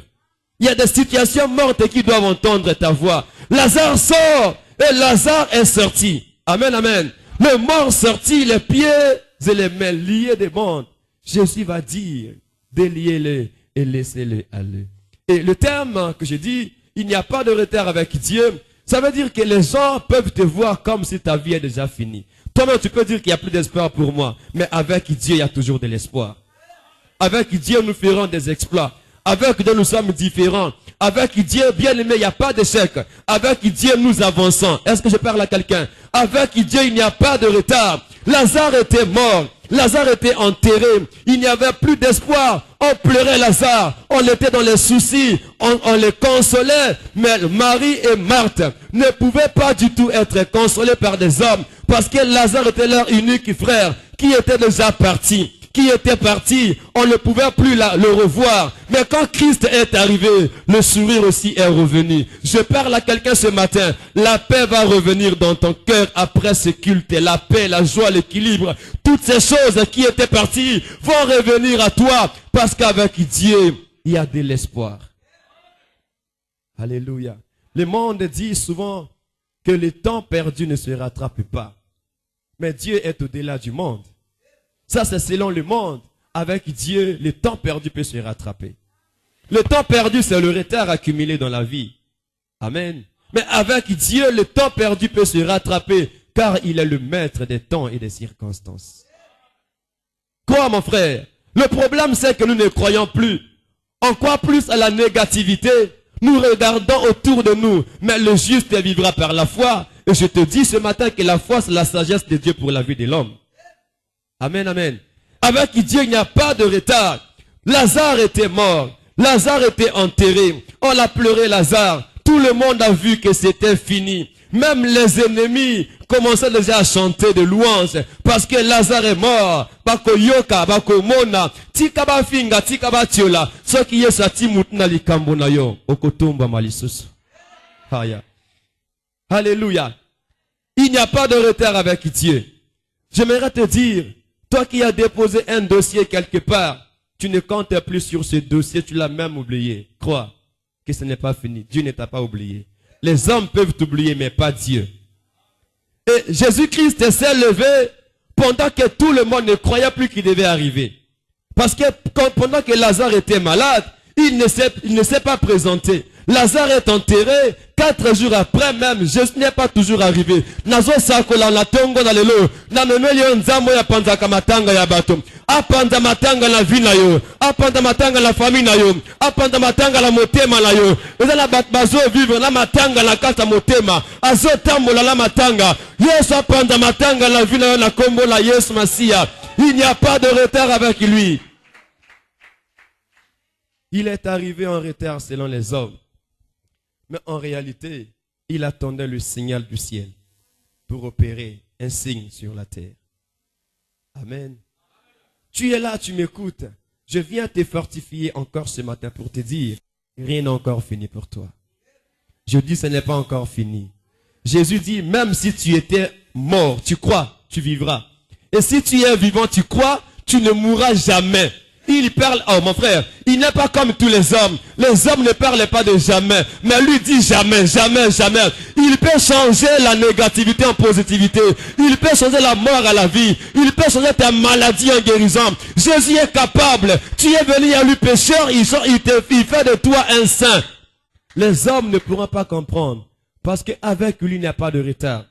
Il y a des situations mortes qui doivent entendre ta voix. Lazare sort et Lazare est sorti. Amen, amen. Le mort sorti, les pieds et les mains liés des bandes. Jésus va dire, déliez-les et laissez-les aller. Et le terme que je dis, il n'y a pas de retard avec Dieu. Ça veut dire que les gens peuvent te voir comme si ta vie est déjà finie. Toi-même, tu peux dire qu'il n'y a plus d'espoir pour moi. Mais avec Dieu, il y a toujours de l'espoir. Avec Dieu, nous ferons des exploits. Avec Dieu, nous sommes différents. Avec Dieu, bien aimé, il n'y a pas d'échec. Avec Dieu, nous avançons. Est-ce que je parle à quelqu'un? Avec Dieu, il n'y a pas de retard. Lazare était mort. Lazare était enterré. Il n'y avait plus d'espoir. On pleurait Lazare. On était dans les soucis. On les consolait. Mais Marie et Marthe ne pouvaient pas du tout être consolés par des hommes. Parce que Lazare était leur unique frère qui était déjà parti. Qui était parti, on ne pouvait plus le revoir. Mais quand Christ est arrivé, le sourire aussi est revenu. Je parle à quelqu'un ce matin, la paix va revenir dans ton cœur après ce culte. La paix, la joie, l'équilibre, toutes ces choses qui étaient parties vont revenir à toi. Parce qu'avec Dieu, il y a de l'espoir. Alléluia. Le monde dit souvent que le temps perdu ne se rattrape pas. Mais Dieu est au-delà du monde. Ça, c'est selon le monde. Avec Dieu, le temps perdu peut se rattraper. Le temps perdu, c'est le retard accumulé dans la vie. Amen. Mais avec Dieu, le temps perdu peut se rattraper, car il est le maître des temps et des circonstances. Quoi, mon frère? Le problème, c'est que nous ne croyons plus. On croit plus à la négativité. Nous regardons autour de nous. Mais le juste vivra par la foi. Et je te dis ce matin que la foi, c'est la sagesse de Dieu pour la vie de l'homme. Amen, amen. Avec Dieu, il n'y a pas de retard. Lazare était mort. Lazare était enterré. On l'a pleuré, Lazare. Tout le monde a vu que c'était fini. Même les ennemis commençaient déjà à chanter de louanges. Parce que Lazare est mort. Bako yoka, bako mona. Tika ba finga, tika ba tiola. Ce qui est sati mutna likambo na yo. Okotomba malisusu. Haya. Alléluia. Il n'y a pas de retard avec Dieu. J'aimerais te dire, toi qui as déposé un dossier quelque part, tu ne comptes plus sur ce dossier, tu l'as même oublié. Crois que ce n'est pas fini. Dieu ne t'a pas oublié. Les hommes peuvent t'oublier, mais pas Dieu. Et Jésus-Christ s'est levé pendant que tout le monde ne croyait plus qu'il devait arriver. Parce que pendant que Lazare était malade, il ne s'est pas présenté. Lazare est enterré. 4 jours après même, Jésus n'est pas toujours arrivé. Nazo sakola na tongo na lelo. Na memeli nzambo ya panza kamatanga ya bato. Apanda matanga na vina yo. Apanda matanga na famille na yo. Apanda matanga na motema na yo. Ezala bazo vivre na matanga na kata motema. Azo tambola la matanga. Yesu apanda matanga na vina yo na kombo la Yesu Masia. Il n'y a pas de retard avec lui. Il est arrivé en retard selon les hommes. Mais en réalité, il attendait le signal du ciel pour opérer un signe sur la terre. Amen. Tu es là, tu m'écoutes. Je viens te fortifier encore ce matin pour te dire, rien n'est encore fini pour toi. Je dis, ce n'est pas encore fini. Jésus dit, même si tu étais mort, tu crois, tu vivras. Et si tu es vivant, tu crois, tu ne mourras jamais. Il parle, oh mon frère, il n'est pas comme tous les hommes. Les hommes ne parlent pas de jamais. Mais lui dit jamais, jamais, jamais. Il peut changer la négativité en positivité. Il peut changer la mort à la vie. Il peut changer ta maladie en guérison. Jésus est capable. Tu es venu à lui pécheur, il fait de toi un saint. Les hommes ne pourront pas comprendre. Parce qu'avec lui, il n'y a pas de retard.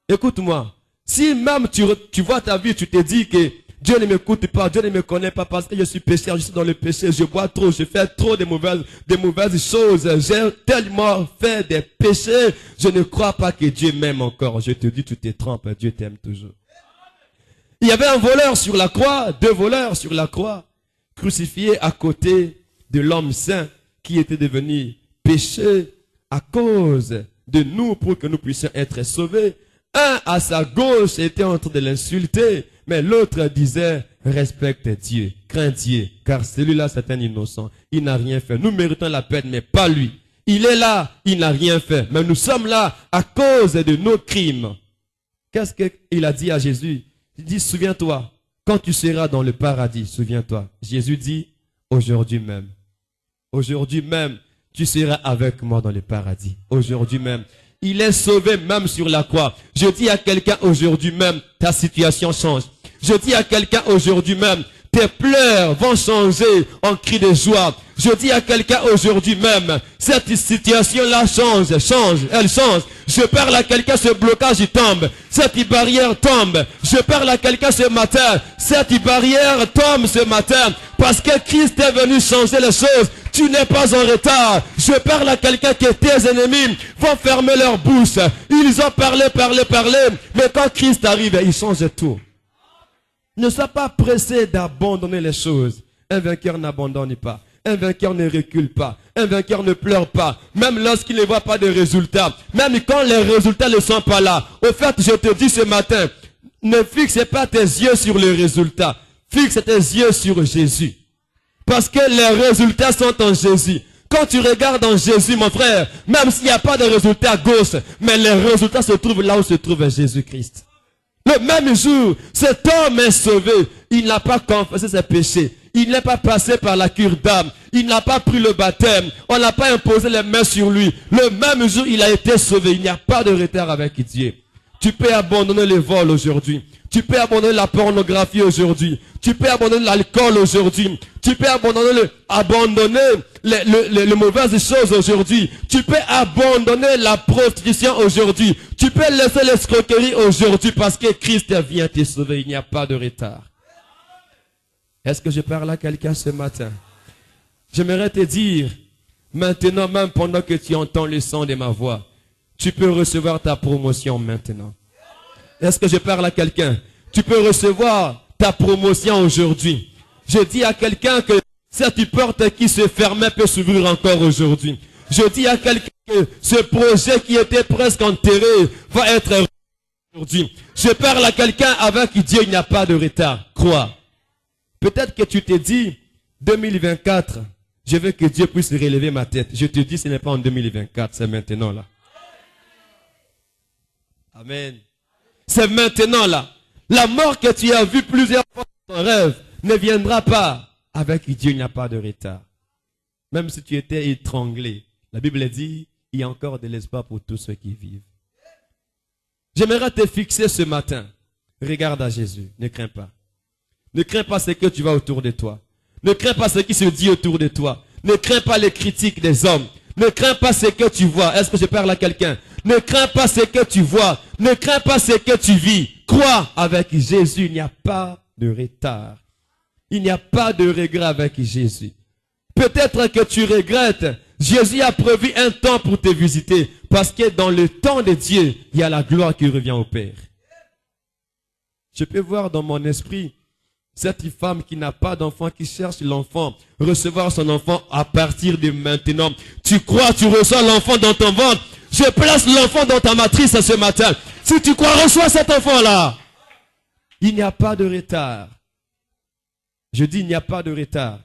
Écoute-moi. Si même tu vois ta vie, tu te dis que Dieu ne m'écoute pas, Dieu ne me connaît pas parce que je suis pécheur, je suis dans le péché, je bois trop, je fais trop de mauvaises choses, j'ai tellement fait des péchés, je ne crois pas que Dieu m'aime encore. Je te dis, tu te trompes, Dieu t'aime toujours. Il y avait un voleur sur la croix, 2 voleurs sur la croix, crucifiés à côté de l'homme saint qui était devenu péché à cause de nous pour que nous puissions être sauvés. Un à sa gauche était en train de l'insulter, mais l'autre disait, respecte Dieu, crains Dieu, car celui-là c'est un innocent, il n'a rien fait. Nous méritons la peine, mais pas lui. Il est là, il n'a rien fait, mais nous sommes là à cause de nos crimes. Qu'est-ce qu'il a dit à Jésus? Il dit, souviens-toi, quand tu seras dans le paradis, souviens-toi. Jésus dit, aujourd'hui même, tu seras avec moi dans le paradis, aujourd'hui même. Il est sauvé même sur la croix. Je dis à quelqu'un aujourd'hui même, ta situation change. Je dis à quelqu'un aujourd'hui même, tes pleurs vont changer en cris de joie. Je dis à quelqu'un aujourd'hui même, cette situation-là change, elle change. Je parle à quelqu'un, ce blocage il tombe. Cette barrière tombe. Je parle à quelqu'un ce matin, cette barrière tombe ce matin. Parce que Christ est venu changer les choses. Tu n'es pas en retard. Je parle à quelqu'un que tes ennemis vont fermer leur bouche. Ils ont parlé. Mais quand Christ arrive, il change tout. Ne sois pas pressé d'abandonner les choses. Un vainqueur n'abandonne pas. Un vainqueur ne recule pas. Un vainqueur ne pleure pas. Même lorsqu'il ne voit pas de résultats. Même quand les résultats ne sont pas là. Au fait, je te dis ce matin, ne fixe pas tes yeux sur les résultats. Fixe tes yeux sur Jésus. Parce que les résultats sont en Jésus. Quand tu regardes en Jésus, mon frère, même s'il n'y a pas de résultats à gauche, mais les résultats se trouvent là où se trouve Jésus-Christ. Le même jour, cet homme est sauvé. Il n'a pas confessé ses péchés. Il n'est pas passé par la cure d'âme. Il n'a pas pris le baptême. On n'a pas imposé les mains sur lui. Le même jour, il a été sauvé. Il n'y a pas de retard avec Dieu. Tu peux abandonner le vol aujourd'hui. Tu peux abandonner la pornographie aujourd'hui. Tu peux abandonner l'alcool aujourd'hui. Tu peux abandonner les mauvaises choses aujourd'hui. Tu peux abandonner la prostitution aujourd'hui. Tu peux laisser l'escroquerie aujourd'hui parce que Christ vient te sauver. Il n'y a pas de retard. Est-ce que je parle à quelqu'un ce matin? J'aimerais te dire, maintenant même pendant que tu entends le son de ma voix, tu peux recevoir ta promotion maintenant. Est-ce que je parle à quelqu'un? Tu peux recevoir ta promotion aujourd'hui. Je dis à quelqu'un que cette porte qui se fermait peut s'ouvrir encore aujourd'hui. Je dis à quelqu'un que ce projet qui était presque enterré va être aujourd'hui. Je parle à quelqu'un avec Dieu, il n'y a pas de retard. Crois. Peut-être que tu te dis, 2024, je veux que Dieu puisse relever ma tête. Je te dis, ce n'est pas en 2024, c'est maintenant là. Amen. C'est maintenant là. La mort que tu as vue plusieurs fois dans ton rêve ne viendra pas. Avec Dieu, il n'y a pas de retard. Même si tu étais étranglé, la Bible dit, il y a encore de l'espoir pour tous ceux qui vivent. J'aimerais te fixer ce matin. Regarde à Jésus. Ne crains pas. Ne crains pas ce que tu vois autour de toi. Ne crains pas ce qui se dit autour de toi. Ne crains pas les critiques des hommes. Ne crains pas ce que tu vois. Est-ce que je parle à quelqu'un? Ne crains pas ce que tu vois. Ne crains pas ce que tu vis. Crois, avec Jésus, il n'y a pas de retard. Il n'y a pas de regret avec Jésus. Peut-être que tu regrettes. Jésus a prévu un temps pour te visiter. Parce que dans le temps de Dieu, il y a la gloire qui revient au Père. Je peux voir dans mon esprit cette femme qui n'a pas d'enfant, qui cherche l'enfant, recevoir son enfant à partir de maintenant. Tu crois, tu reçois l'enfant dans ton ventre. Je place l'enfant dans ta matrice ce matin. Si tu crois, reçois cet enfant-là. Il n'y a pas de retard. Je dis, il n'y a pas de retard.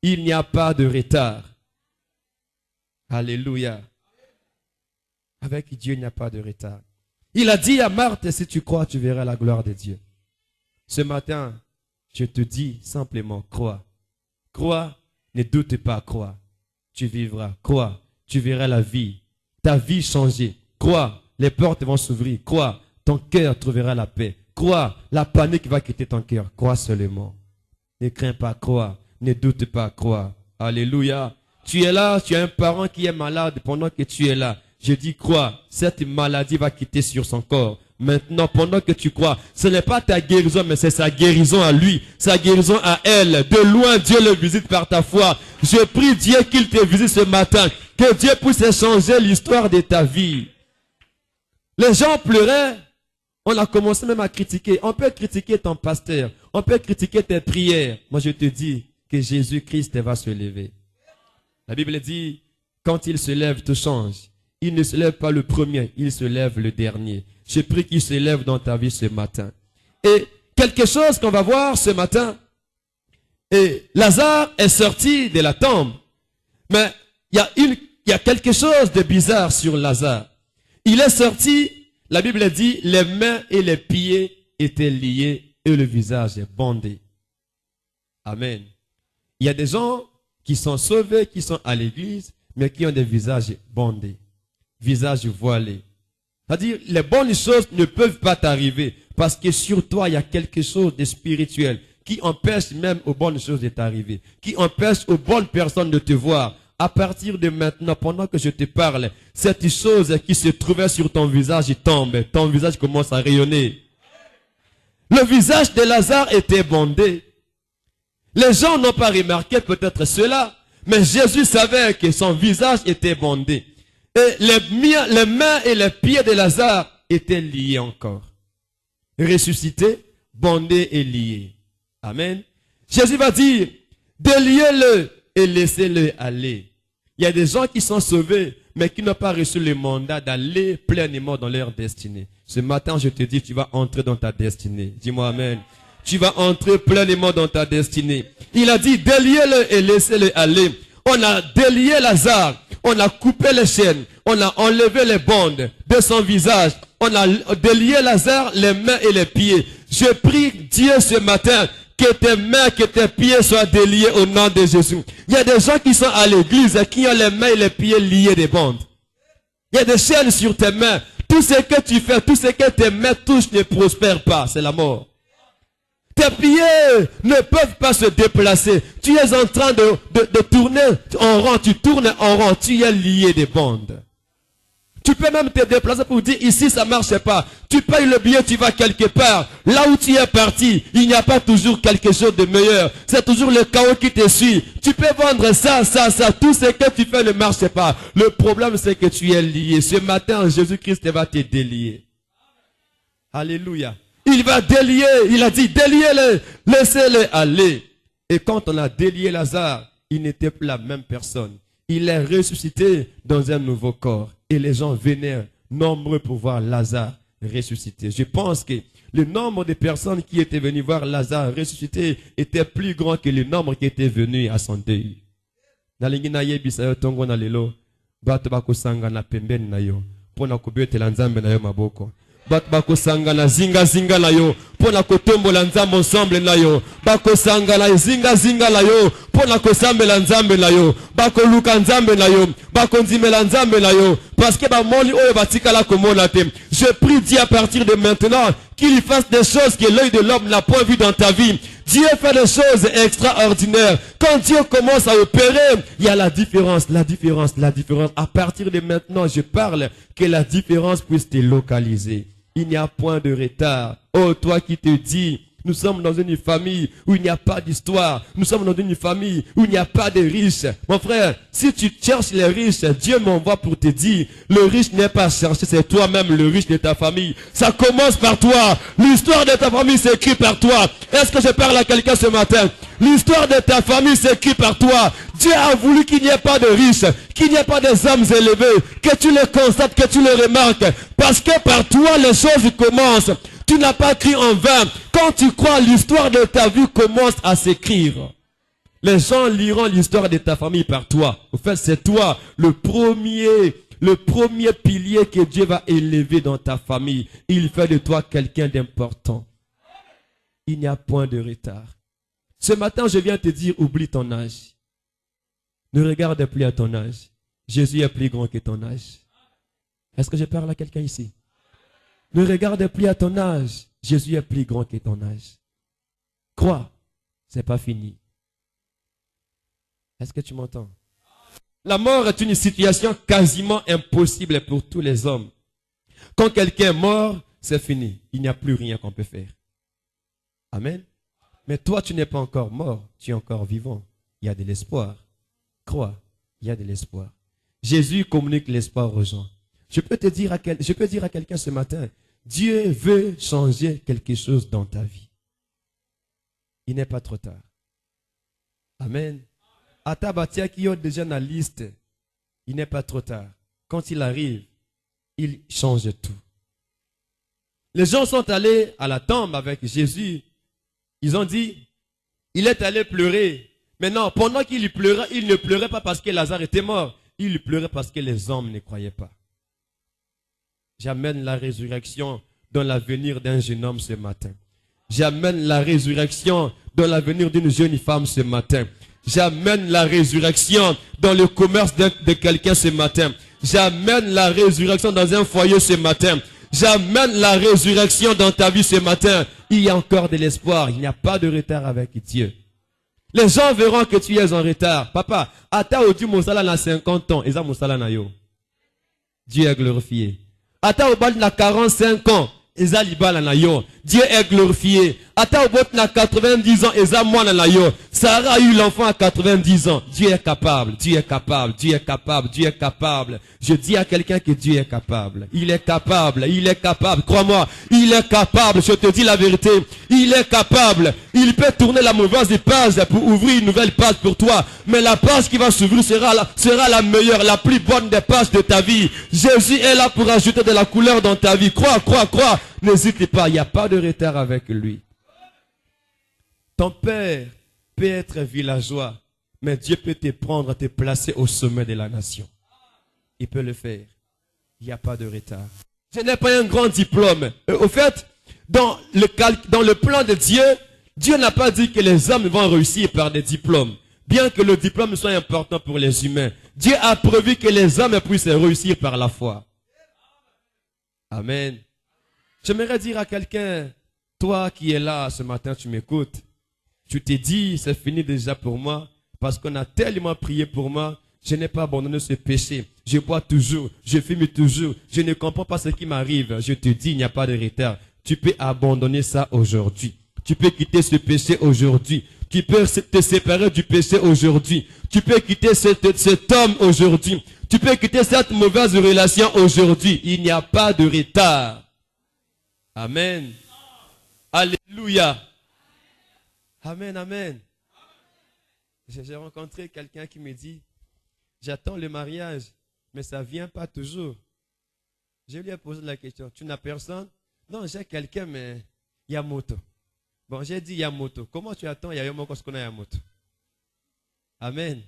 Il n'y a pas de retard. Alléluia. Avec Dieu, il n'y a pas de retard. Il a dit à Marthe, si tu crois, tu verras la gloire de Dieu. Ce matin, je te dis simplement, crois. Crois, ne doute pas, crois. Tu vivras, crois. Tu verras la vie. Ta vie changer. Crois, les portes vont s'ouvrir. Crois, ton cœur trouvera la paix. Crois, la panique va quitter ton cœur. Crois seulement. Ne crains pas, crois. Ne doute pas, crois. Alléluia. Tu es là, tu as un parent qui est malade pendant que tu es là. Je dis crois, cette maladie va quitter sur son corps. Maintenant, pendant que tu crois, ce n'est pas ta guérison, mais c'est sa guérison à lui, sa guérison à elle. De loin, Dieu le visite par ta foi. Je prie Dieu qu'il te visite ce matin, que Dieu puisse changer l'histoire de ta vie. Les gens pleuraient, on a commencé même à critiquer. On peut critiquer ton pasteur, on peut critiquer tes prières. Moi, je te dis que Jésus-Christ va se lever. La Bible dit, quand il se lève, tout change. Il ne se lève pas le premier, il se lève le dernier. Je prie qu'il se lève dans ta vie ce matin. Et quelque chose qu'on va voir ce matin. Et Lazare est sorti de la tombe. Mais il y a quelque chose de bizarre sur Lazare. Il est sorti, la Bible dit, les mains et les pieds étaient liés et le visage est bandé. Amen. Il y a des gens qui sont sauvés, qui sont à l'église, mais qui ont des visages bandés, visages voilés. C'est-à-dire, les bonnes choses ne peuvent pas t'arriver parce que sur toi, il y a quelque chose de spirituel qui empêche même aux bonnes choses de t'arriver, qui empêche aux bonnes personnes de te voir. À partir de maintenant, pendant que je te parle, cette chose qui se trouvait sur ton visage tombe, ton visage commence à rayonner. Le visage de Lazare était bandé. Les gens n'ont pas remarqué peut-être cela, mais Jésus savait que son visage était bandé. Et les mains et les pieds de Lazare étaient liés encore. Ressuscité, bandé et lié. Amen. Jésus va dire, déliez-le et laissez-le aller. Il y a des gens qui sont sauvés, mais qui n'ont pas reçu le mandat d'aller pleinement dans leur destinée. Ce matin, je te dis, tu vas entrer dans ta destinée. Dis-moi amen. Tu vas entrer pleinement dans ta destinée. Il a dit, déliez-le et laissez-le aller. On a délié Lazare. On a coupé les chaînes. On a enlevé les bandes de son visage. On a délié Lazare, les mains et les pieds. Je prie Dieu ce matin que tes mains, que tes pieds soient déliés au nom de Jésus. Il y a des gens qui sont à l'église et qui ont les mains et les pieds liés des bandes. Il y a des chaînes sur tes mains. Tout ce que tu fais, tout ce que tes mains touchent ne prospère pas. C'est la mort. Tes pieds ne peuvent pas se déplacer. Tu es en train de tourner en rond. Tu tournes en rond. Tu es lié des bandes. Tu peux même te déplacer pour dire ici ça ne marche pas. Tu payes le billet, tu vas quelque part. Là où tu es parti, il n'y a pas toujours quelque chose de meilleur. C'est toujours le chaos qui te suit. Tu peux vendre ça. Tout ce que tu fais ne marche pas. Le problème c'est que tu es lié. Ce matin, Jésus-Christ va te délier. Alléluia. Il va délier. Il a dit déliez-le, laissez-le aller. Et quand on a délié Lazare, il n'était plus la même personne. Il est ressuscité dans un nouveau corps. Et les gens venaient nombreux pour voir Lazare ressuscité. Je pense que le nombre de personnes qui étaient venues voir Lazare ressuscité était plus grand que le nombre qui étaient venus à son deuil.
Bato bakosangana zinga na yo pona kotombola nzambe ensemble na yo bakosangana zinga na yo pona kosambela nzambe na yo bakoluka nzambe na yo bakondimela nzambe na yo parce que ba moli oyo batikala komona te. Je prie Dieu à partir de maintenant qu'il fasse des choses que l'œil de l'homme n'a pas vu dans ta vie. Dieu fait des choses extraordinaires. Quand Dieu commence à opérer, il y a la différence. À partir de maintenant, je parle que la différence puisse te localiser. Il n'y a point de retard. Oh, toi qui te dis, nous sommes dans une famille où il n'y a pas d'histoire. Nous sommes dans une famille où il n'y a pas de riches. Mon frère, si tu cherches les riches, Dieu m'envoie pour te dire, le riche n'est pas cherché, c'est toi-même le riche de ta famille. Ça commence par toi. L'histoire de ta famille s'écrit par toi. Est-ce que je parle à quelqu'un ce matin? L'histoire de ta famille s'écrit par toi. Dieu a voulu qu'il n'y ait pas de riches, qu'il n'y ait pas des hommes élevés, que tu le constates, que tu le remarques. Parce que par toi, les choses commencent. Tu n'as pas écrit en vain. Quand tu crois, l'histoire de ta vie commence à s'écrire. Les gens liront l'histoire de ta famille par toi. En fait, c'est toi le premier pilier que Dieu va élever dans ta famille. Il fait de toi quelqu'un d'important. Il n'y a point de retard. Ce matin, je viens te dire, oublie ton âge. Ne regarde plus à ton âge. Jésus est plus grand que ton âge.
Est-ce que je parle à quelqu'un ici? Ne regarde plus à ton âge. Jésus est plus grand que ton âge. Crois, c'est pas fini. Est-ce que tu m'entends? La mort est une situation quasiment impossible pour tous les hommes. Quand quelqu'un est mort, c'est fini. Il n'y a plus rien qu'on peut faire. Amen. Mais toi, tu n'es pas encore mort. Tu es encore vivant. Il y a de l'espoir. Crois, il y a de l'espoir. Jésus communique l'espoir aux gens. Je peux dire à quelqu'un ce matin, Dieu veut changer quelque chose dans ta vie. Il n'est pas trop tard. Amen. Atabatia qui est déjà dans la liste, il n'est pas trop tard. Quand il arrive, il change tout. Les gens sont allés à la tombe avec Jésus. Ils ont dit, il est allé pleurer. Mais non, pendant qu'il pleurait, il ne pleurait pas parce que Lazare était mort. Il pleurait parce que les hommes ne croyaient pas. J'amène la résurrection dans l'avenir d'un jeune homme ce matin. J'amène la résurrection dans l'avenir d'une jeune femme ce matin. J'amène la résurrection dans le commerce de quelqu'un ce matin. J'amène la résurrection dans un foyer ce matin. J'amène la résurrection dans ta vie ce matin. Il y a encore de l'espoir. Il n'y a pas de retard avec Dieu. Les gens verront que tu es en retard. Papa, ata odi mosala na 50 ans. Eza mosala na yo. Dieu est glorifié. Ata obal na 45 ans. Eza libala na yo. Dieu est glorifié. Ata obot na 90 ans. Eza mwana na yo. Sarah a eu l'enfant à 90 ans. Dieu est capable. Dieu est capable. Dieu est capable. Dieu est capable. Je dis à quelqu'un que Dieu est capable. Il est capable. Il est capable. Crois-moi. Il est capable. Je te dis la vérité. Il est capable. Il peut tourner la mauvaise page pour ouvrir une nouvelle page pour toi. Mais la page qui va s'ouvrir sera la meilleure, la plus bonne des pages de ta vie. Jésus est là pour ajouter de la couleur dans ta vie. Crois, crois, crois. N'hésite pas. Il n'y a pas de retard avec lui. Ton père peut être villageois, mais Dieu peut te prendre, te placer au sommet de la nation. Il peut le faire. Il n'y a pas de retard. Je n'ai pas un grand diplôme. Au fait, dans le plan de Dieu, Dieu n'a pas dit que les hommes vont réussir par des diplômes. Bien que le diplôme soit important pour les humains, Dieu a prévu que les hommes puissent réussir par la foi. Amen. J'aimerais dire à quelqu'un, toi qui es là ce matin, tu m'écoutes. Tu t'es dit, c'est fini déjà pour moi, parce qu'on a tellement prié pour moi, je n'ai pas abandonné ce péché. Je bois toujours, je fume toujours, je ne comprends pas ce qui m'arrive. Je te dis, il n'y a pas de retard. Tu peux abandonner ça aujourd'hui. Tu peux quitter ce péché aujourd'hui. Tu peux te séparer du péché aujourd'hui. Tu peux quitter cet homme aujourd'hui. Tu peux quitter cette mauvaise relation aujourd'hui. Il n'y a pas de retard. Amen. Alléluia. Amen, amen. J'ai rencontré quelqu'un qui me dit, j'attends le mariage, mais ça ne vient pas toujours. Je lui ai posé la question, tu n'as personne? Non, j'ai quelqu'un, mais il y a moto. Bon, j'ai dit il y a moto. Comment tu attends? Il y a moto parce qu'on a moto. Amen.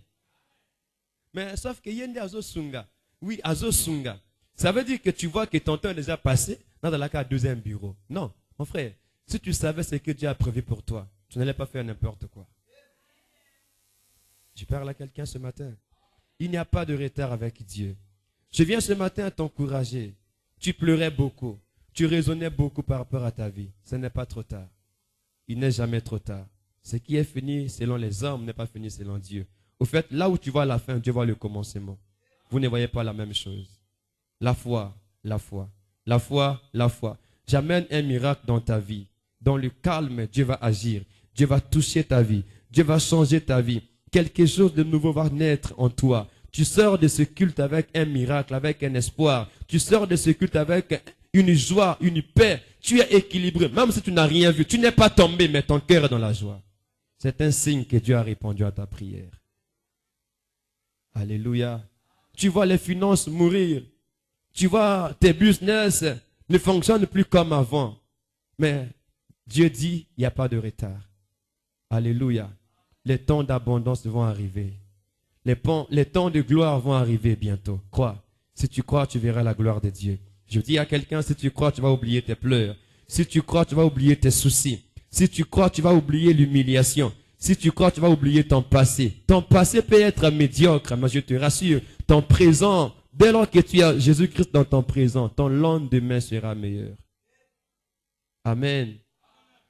Mais sauf que Yende Azo Sunga. Oui, Azo Sunga. Ça veut dire que tu vois que ton temps est déjà passé dans la carte deuxième bureau. Non, mon frère, si tu savais ce que Dieu a prévu pour toi, tu n'allais pas faire n'importe quoi. Je parle à quelqu'un ce matin. Il n'y a pas de retard avec Dieu. Je viens ce matin t'encourager. Tu pleurais beaucoup. Tu raisonnais beaucoup par rapport à ta vie. Ce n'est pas trop tard. Il n'est jamais trop tard. Ce qui est fini selon les hommes n'est pas fini selon Dieu. Au fait, là où tu vois la fin, Dieu voit le commencement. Vous ne voyez pas la même chose. La foi, la foi. La foi, la foi. J'amène un miracle dans ta vie. Dans le calme, Dieu va agir. Dieu va toucher ta vie. Dieu va changer ta vie. Quelque chose de nouveau va naître en toi. Tu sors de ce culte avec un miracle, avec un espoir. Tu sors de ce culte avec une joie, une paix. Tu es équilibré. Même si tu n'as rien vu, tu n'es pas tombé, mais ton cœur est dans la joie. C'est un signe que Dieu a répondu à ta prière. Alléluia. Tu vois les finances mourir. Tu vois tes business ne fonctionnent plus comme avant. Mais Dieu dit, il n'y a pas de retard. Alléluia. Les temps d'abondance vont arriver. Les temps de gloire vont arriver bientôt. Crois. Si tu crois, tu verras la gloire de Dieu. Je dis à quelqu'un, si tu crois, tu vas oublier tes pleurs. Si tu crois, tu vas oublier tes soucis. Si tu crois, tu vas oublier l'humiliation. Si tu crois, tu vas oublier ton passé. Ton passé peut être médiocre, mais je te rassure, ton présent dès lors que tu as Jésus-Christ dans ton présent, ton lendemain sera meilleur. Amen.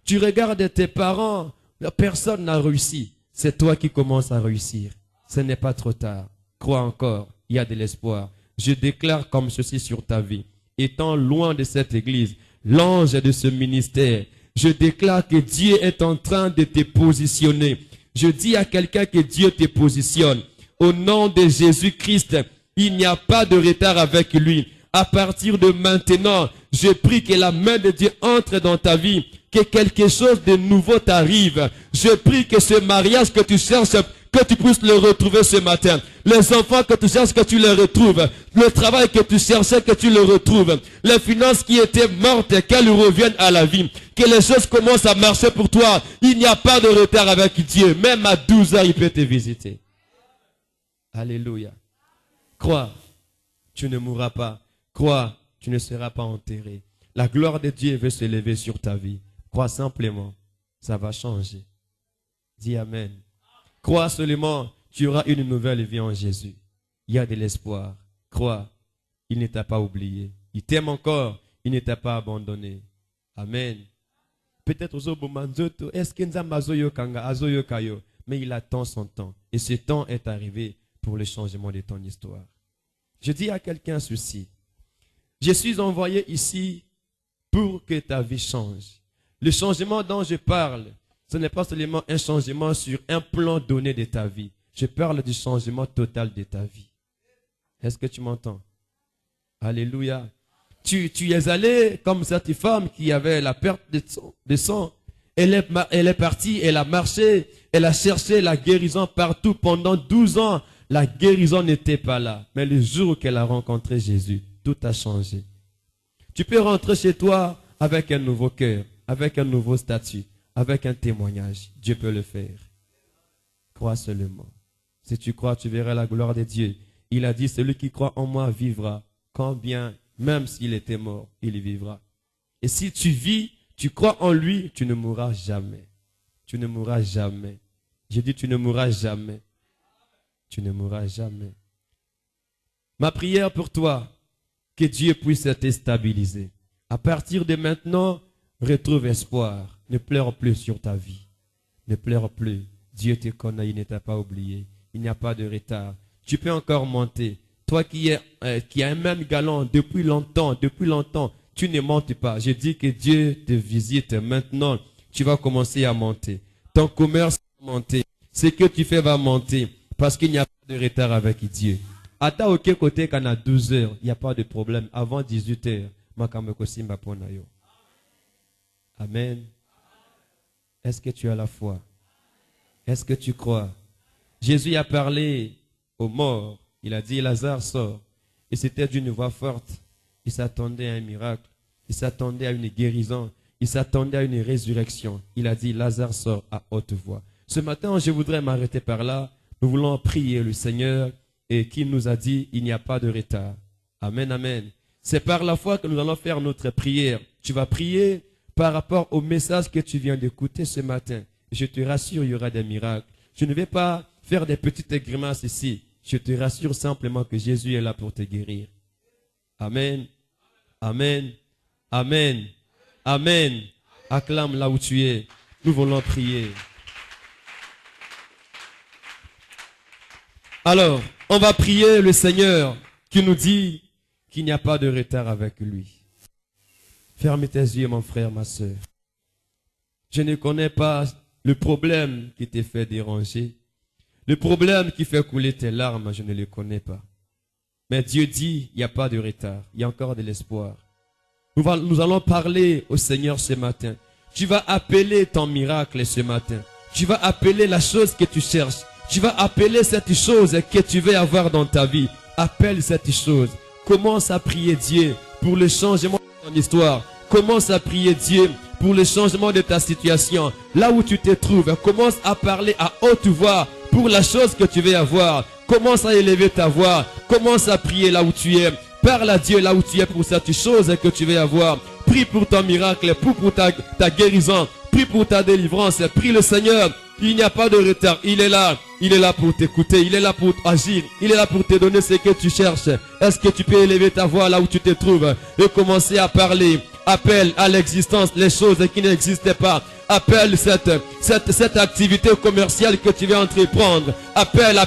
Tu regardes tes parents, personne n'a réussi. C'est toi qui commences à réussir. Ce n'est pas trop tard. Crois encore, il y a de l'espoir. Je déclare comme ceci sur ta vie. Étant loin de cette église, l'ange de ce ministère, je déclare que Dieu est en train de te positionner. Je dis à quelqu'un que Dieu te positionne. Au nom de Jésus-Christ, il n'y a pas de retard avec lui. À partir de maintenant, je prie que la main de Dieu entre dans ta vie, que quelque chose de nouveau t'arrive. Je prie que ce mariage que tu cherches, que tu puisses le retrouver ce matin. Les enfants que tu cherches, que tu les retrouves. Le travail que tu cherchais, que tu le retrouves. Les finances qui étaient mortes, qu'elles reviennent à la vie. Que les choses commencent à marcher pour toi. Il n'y a pas de retard avec Dieu. Même à 12 ans, il peut te visiter. Alléluia. Crois, tu ne mourras pas. Crois, tu ne seras pas enterré. La gloire de Dieu veut se lever sur ta vie. Crois simplement, ça va changer. Dis Amen. Crois seulement, tu auras une nouvelle vie en Jésus. Il y a de l'espoir. Crois, il ne t'a pas oublié. Il t'aime encore, il ne t'a pas abandonné. Amen. Peut-être est-ce que mais il attend son temps. Et ce temps est arrivé pour le changement de ton histoire. Je dis à quelqu'un ceci. Je suis envoyé ici pour que ta vie change. Le changement dont je parle, ce n'est pas seulement un changement sur un plan donné de ta vie. Je parle du changement total de ta vie. Est-ce que tu m'entends? Alléluia. Tu es allé comme cette femme qui avait la perte de sang. Elle est partie, elle a marché, elle a cherché la guérison partout pendant 12 ans. La guérison n'était pas là. Mais le jour qu'elle a rencontré Jésus, tout a changé. Tu peux rentrer chez toi avec un nouveau cœur, avec un nouveau statut, avec un témoignage. Dieu peut le faire. Crois seulement. Si tu crois, tu verras la gloire de Dieu. Il a dit, celui qui croit en moi vivra. Quand bien, même s'il était mort, il vivra. Et si tu vis, tu crois en lui, tu ne mourras jamais. Tu ne mourras jamais. J'ai dit, tu ne mourras jamais. Tu ne mourras jamais. Ma prière pour toi, que Dieu puisse te stabiliser. À partir de maintenant, retrouve espoir. Ne pleure plus sur ta vie. Ne pleure plus. Dieu te connaît, il ne t'a pas oublié. Il n'y a pas de retard. Tu peux encore monter. Toi qui as un même galon depuis longtemps, tu ne montes pas. Je dis que Dieu te visite maintenant. Tu vas commencer à monter. Ton commerce va monter. Ce que tu fais va monter. Parce qu'il n'y a pas de retard avec Dieu. À ta aucun côté, quand à 12 heures, il n'y a pas de problème. Avant 18 heures, Amen. Est-ce que tu as la foi? Est-ce que tu crois? Jésus a parlé aux morts. Il a dit, Lazare sort. Et c'était d'une voix forte. Il s'attendait à un miracle. Il s'attendait à une guérison. Il s'attendait à une résurrection. Il a dit, Lazare sort à haute voix. Ce matin, je voudrais m'arrêter par là. Nous voulons prier le Seigneur et qui nous a dit, il n'y a pas de retard. Amen, amen. C'est par la foi que nous allons faire notre prière. Tu vas prier par rapport au message que tu viens d'écouter ce matin. Je te rassure, il y aura des miracles. Je ne vais pas faire des petites grimaces ici. Je te rassure simplement que Jésus est là pour te guérir. Amen. Amen. Amen. Amen. Acclame là où tu es. Nous voulons prier. Alors, on va prier le Seigneur qui nous dit qu'il n'y a pas de retard avec lui. Ferme tes yeux, mon frère, ma soeur. Je ne connais pas le problème qui te fait déranger. Le problème qui fait couler tes larmes, je ne le connais pas. Mais Dieu dit, il n'y a pas de retard. Il y a encore de l'espoir. Nous allons parler au Seigneur ce matin. Tu vas appeler ton miracle ce matin. Tu vas appeler la chose que tu cherches. Tu vas appeler cette chose que tu veux avoir dans ta vie. Appelle cette chose. Commence à prier Dieu pour le changement de ton histoire. Commence à prier Dieu pour le changement de ta situation. Là où tu te trouves, commence à parler à haute voix pour la chose que tu veux avoir. Commence à élever ta voix. Commence à prier là où tu es. Parle à Dieu là où tu es pour cette chose que tu veux avoir. Prie pour ton miracle, prie pour ta guérison. Prie pour ta délivrance. Prie le Seigneur
Il n'y a pas de retard. Il est là. Il est là pour t'écouter. Il est là pour agir. Il est là pour te donner ce que tu cherches. Est-ce que tu peux élever ta voix là où tu te trouves et commencer à parler? Appelle à l'existence les choses qui n'existaient pas. Appelle cette activité commerciale que tu vas entreprendre. Appelle.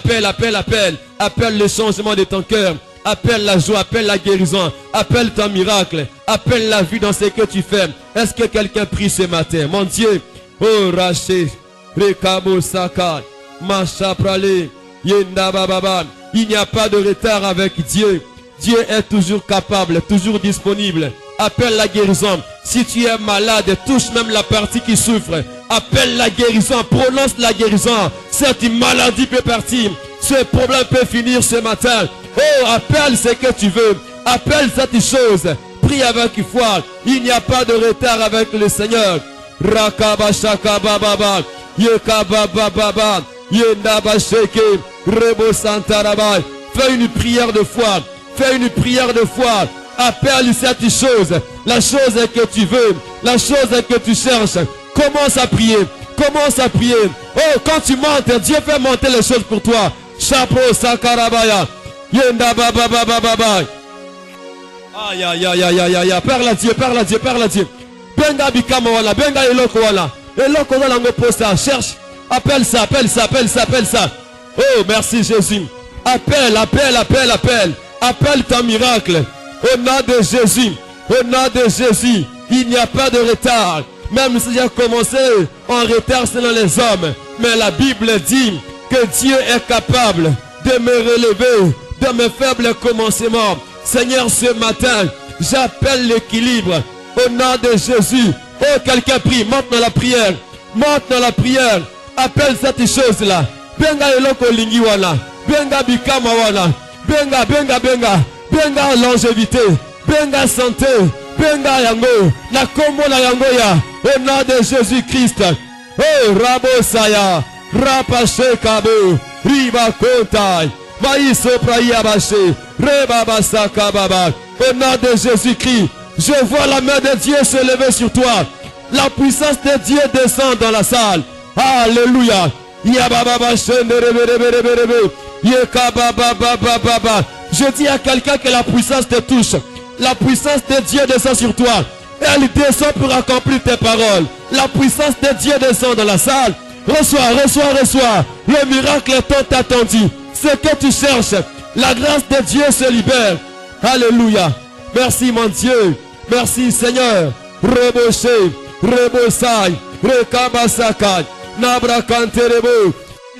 Appelle le changement de ton cœur. Appelle la joie, appelle la guérison, appelle ton miracle, appelle la vie dans ce que tu fais. Est-ce que quelqu'un prie ce matin? Mon Dieu, oh Raché, Rekabo Saka, Macha Prale, Yenda Bababa. Il n'y a pas de retard avec Dieu. Dieu est toujours capable, toujours disponible. Appelle la guérison. Si tu es malade, touche même la partie qui souffre. Appelle la guérison, prononce la guérison. Cette maladie peut partir. Ce problème peut finir ce matin. Oh, appelle ce que tu veux. Appelle cette chose. Prie avec foi. Il n'y a pas de retard avec le Seigneur. Rakabashaka bababa. Yekabababa. Yendabasheke. Rebo Santaraba. Fais une prière de foi. Fais une prière de foi. Appelle cette chose. La chose que tu veux. La chose que tu cherches. Commence à prier. Commence à prier. Oh, quand tu montes, Dieu fait monter les choses pour toi. Chapeau Sakarabaya. Yenda baba baba baba. Aïe aïe aïe aïe aïe aïe. Parle à Dieu, parle à Dieu, parle à Dieu. Benga bikama wala, benga eloko wala. Eloko wala ngo posta. Cherche. Appelle ça, appelle ça, appelle ça, appelle ça. Oh, merci Jésus. Appelle, appelle, appelle, appelle. Appelle ton miracle. Au nom de Jésus. Au nom de Jésus. Il n'y a pas de retard. Même si j'ai commencé en retard selon les hommes. Mais la Bible dit que Dieu est capable de me relever de mes faibles commencements. Seigneur, ce matin, j'appelle l'équilibre au nom de Jésus. Oh, quelqu'un prie, monte dans la prière. Monte dans la prière. Appelle cette chose-là. Benga eloko lingi wana. Benga bikama wana. Benga, benga, benga. Benga longévité. Benga santé. Benga yango. Na kombo na yango ya. Au nom de Jésus-Christ. Oh, Rabo Saya. Rapache Kabo. Riba Kontai. Maïso Prayabaché. Rebabasa Kababa. Au nom de Jésus-Christ. Je vois la main de Dieu se lever sur toi. La puissance de Dieu descend dans la salle. Alléluia. Je dis à quelqu'un que la puissance te touche. La puissance de Dieu descend sur toi. Elle descend pour accomplir tes paroles. La puissance de Dieu descend dans la salle. Reçois, reçois, reçois. Le miracle est tant attendu. Ce que tu cherches, la grâce de Dieu se libère. Alléluia. Merci mon Dieu. Merci Seigneur. Reboché, Rebosai, Rekabasakai, Nabrakanterebo,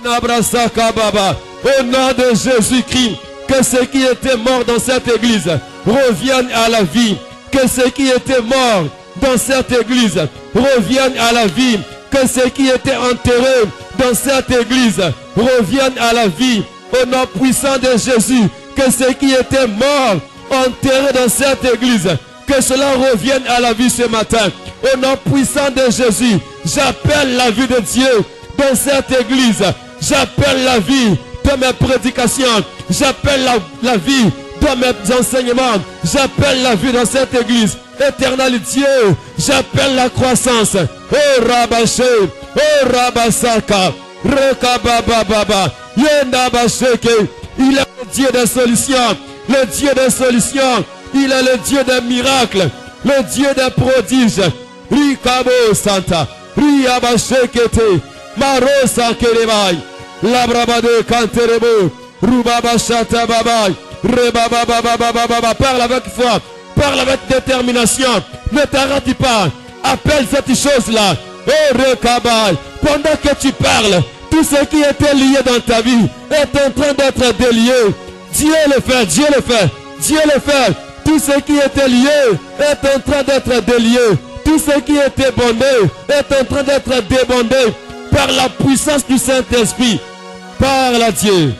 Nabrasakababa. Au nom de Jésus-Christ, que ceux qui étaient morts dans cette église reviennent à la vie. Que ceux qui étaient morts dans cette église reviennent à la vie. Que ceux qui étaient enterrés dans cette église reviennent à la vie. Au nom puissant de Jésus, que ceux qui étaient morts, enterrés dans cette église, que cela revienne à la vie ce matin. Au nom puissant de Jésus, j'appelle la vie de Dieu dans cette église. J'appelle la vie de mes prédications. J'appelle la vie de mes enseignements. J'appelle la vie dans cette église. Éternel Dieu, j'appelle la croissance. Oh Rabaché, oh Rabasaka, Rekabababa, Yendabasheke. Il est le Dieu des solutions. Le Dieu des solutions. Il est le Dieu des miracles. Le Dieu des prodiges. Rikabo Santa. Riabashekete. Marosa Kerebai. Labrabade Kanterebo. Rubabashata Babai. Rebabababababa. Parle avec foi. Parle avec détermination. Ne t'arrête pas. Appelle cette chose-là. Oh Rekabai. Pendant que tu parles, tout ce qui était lié dans ta vie est en train d'être délié. Dieu le fait, Dieu le fait, Dieu le fait. Tout ce qui était lié est en train d'être délié. Tout ce qui était bondé est en train d'être débondé par la puissance du Saint-Esprit. Parle à Dieu.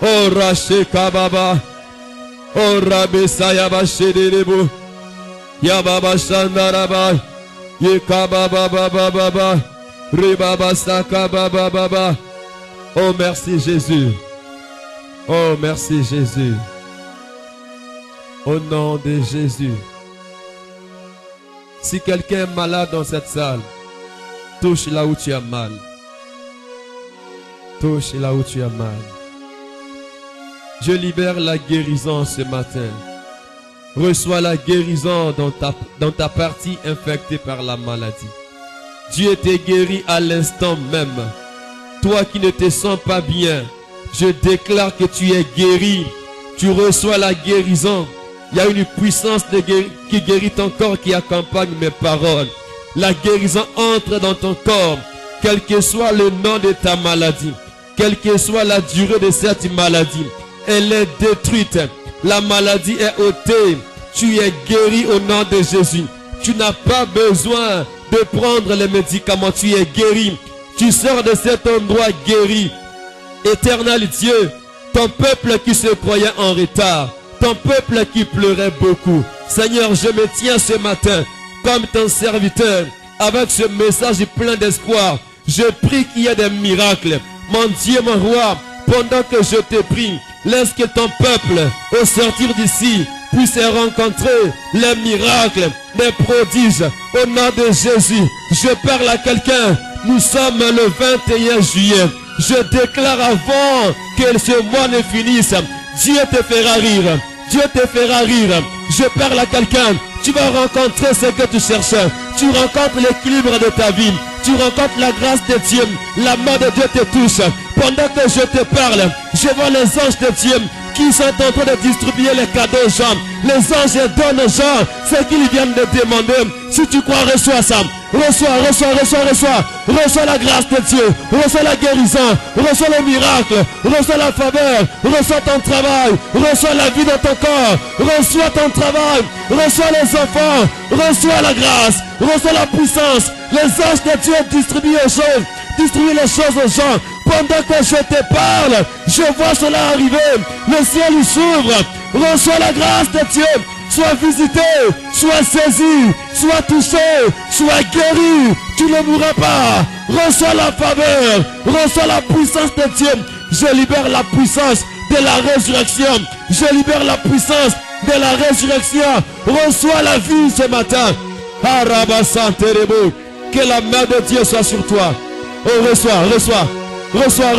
Oh Raché Kababa. Oh Rabé Sayaba Shedebo. Yababa Shandaraba. Yekababa Baba Baba. Ribaba Saka Baba Baba. Oh merci Jésus. Oh merci Jésus. Au nom de Jésus.
Si quelqu'un est malade dans cette salle, touche là où tu as mal. Touche là où tu as mal. Je libère la guérison ce matin. Reçois la guérison dans ta partie infectée par la maladie. Dieu t'est guéri à l'instant même. Toi qui ne te sens pas bien, je déclare que tu es guéri. Tu reçois la guérison. Il y a une puissance qui guérit ton corps qui accompagne mes paroles. La guérison entre dans ton corps, quel que soit le nom de ta maladie, quelle que soit la durée de cette maladie. Elle est détruite. La maladie est ôtée. Tu es guéri au nom de Jésus. Tu n'as pas besoin de prendre les médicaments. Tu es guéri. Tu sors de cet endroit guéri. Éternel Dieu, ton peuple qui se croyait en retard, ton peuple qui pleurait beaucoup. Seigneur, je me tiens ce matin comme ton serviteur avec ce message plein d'espoir. Je prie qu'il y ait des miracles. Mon Dieu, mon roi, pendant que je te prie, laisse que ton peuple, au sortir d'ici, puisse rencontrer les miracles, les prodiges. Au nom de Jésus, je parle à quelqu'un. Nous sommes le 21 juillet. Je déclare avant que ce mois ne finisse, Dieu te fera rire. Dieu te fera rire. Je parle à quelqu'un. Tu vas rencontrer ce que tu cherches. Tu rencontres l'équilibre de ta vie. Tu rencontres la grâce de Dieu. La main de Dieu te touche. Pendant que je te parle, je vois les anges de Dieu qui sont en train de distribuer les cadeaux aux gens. Les anges donnent aux gens ce qu'ils viennent de demander. Si tu crois, reçois ça. Reçois la grâce de Dieu. Reçois la guérison. Reçois le miracle. Reçois la faveur. Reçois ton travail. Reçois la vie dans ton corps. Reçois ton travail. Reçois les enfants. Reçois la grâce. Reçois la puissance. Les anges de Dieu distribuent les choses. Distribuent les choses aux gens. Pendant que je te parle, je vois cela arriver. Le ciel s'ouvre. Reçois la grâce de Dieu. Sois visité, sois saisi, sois touché, sois guéri. Tu ne mourras pas. Reçois la faveur. Reçois la puissance de Dieu. Je libère la puissance de la résurrection. Je libère la puissance de la résurrection. Reçois la vie ce matin. Que la main de Dieu soit sur toi. Oh, reçois. Reçois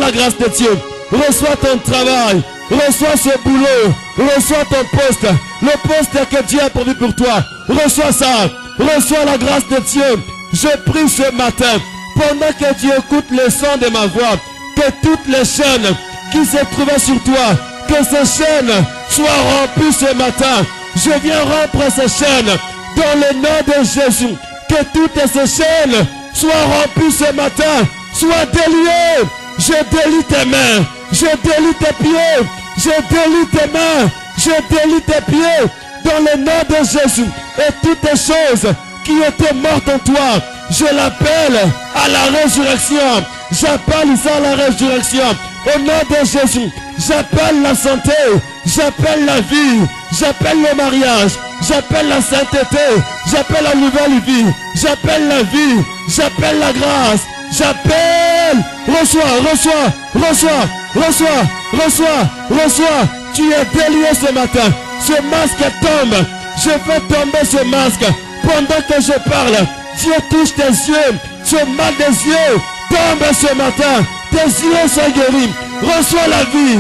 la grâce de Dieu. Reçois ton travail. Reçois ce boulot. Reçois ton poste. Le poste que Dieu a prévu pour toi. Reçois ça. Reçois la grâce de Dieu. Je prie ce matin, pendant que tu écoutes le son de ma voix, que toutes les chaînes qui se trouvaient sur toi, que ces chaînes soient remplies ce matin. Je viens rompre ces chaînes dans le nom de Jésus. Que toutes ces chaînes soient remplies ce matin. Sois délié. Je délie tes mains. Je délie tes pieds. Je délie tes mains. Je délie tes pieds. Dans le nom de Jésus. Et toutes les choses qui étaient mortes en toi, je l'appelle à la résurrection. J'appelle ça à la résurrection. Au nom de Jésus. J'appelle la santé. J'appelle la vie. J'appelle le mariage. J'appelle la sainteté. J'appelle la nouvelle vie. J'appelle la vie. J'appelle la grâce. J'appelle. Reçois. Tu es délié ce matin. Ce masque tombe. Je fais tomber ce masque. Pendant que je parle, Dieu touche tes yeux. Ce mal des yeux tombe ce matin. Tes yeux sont guéris. Reçois la vie.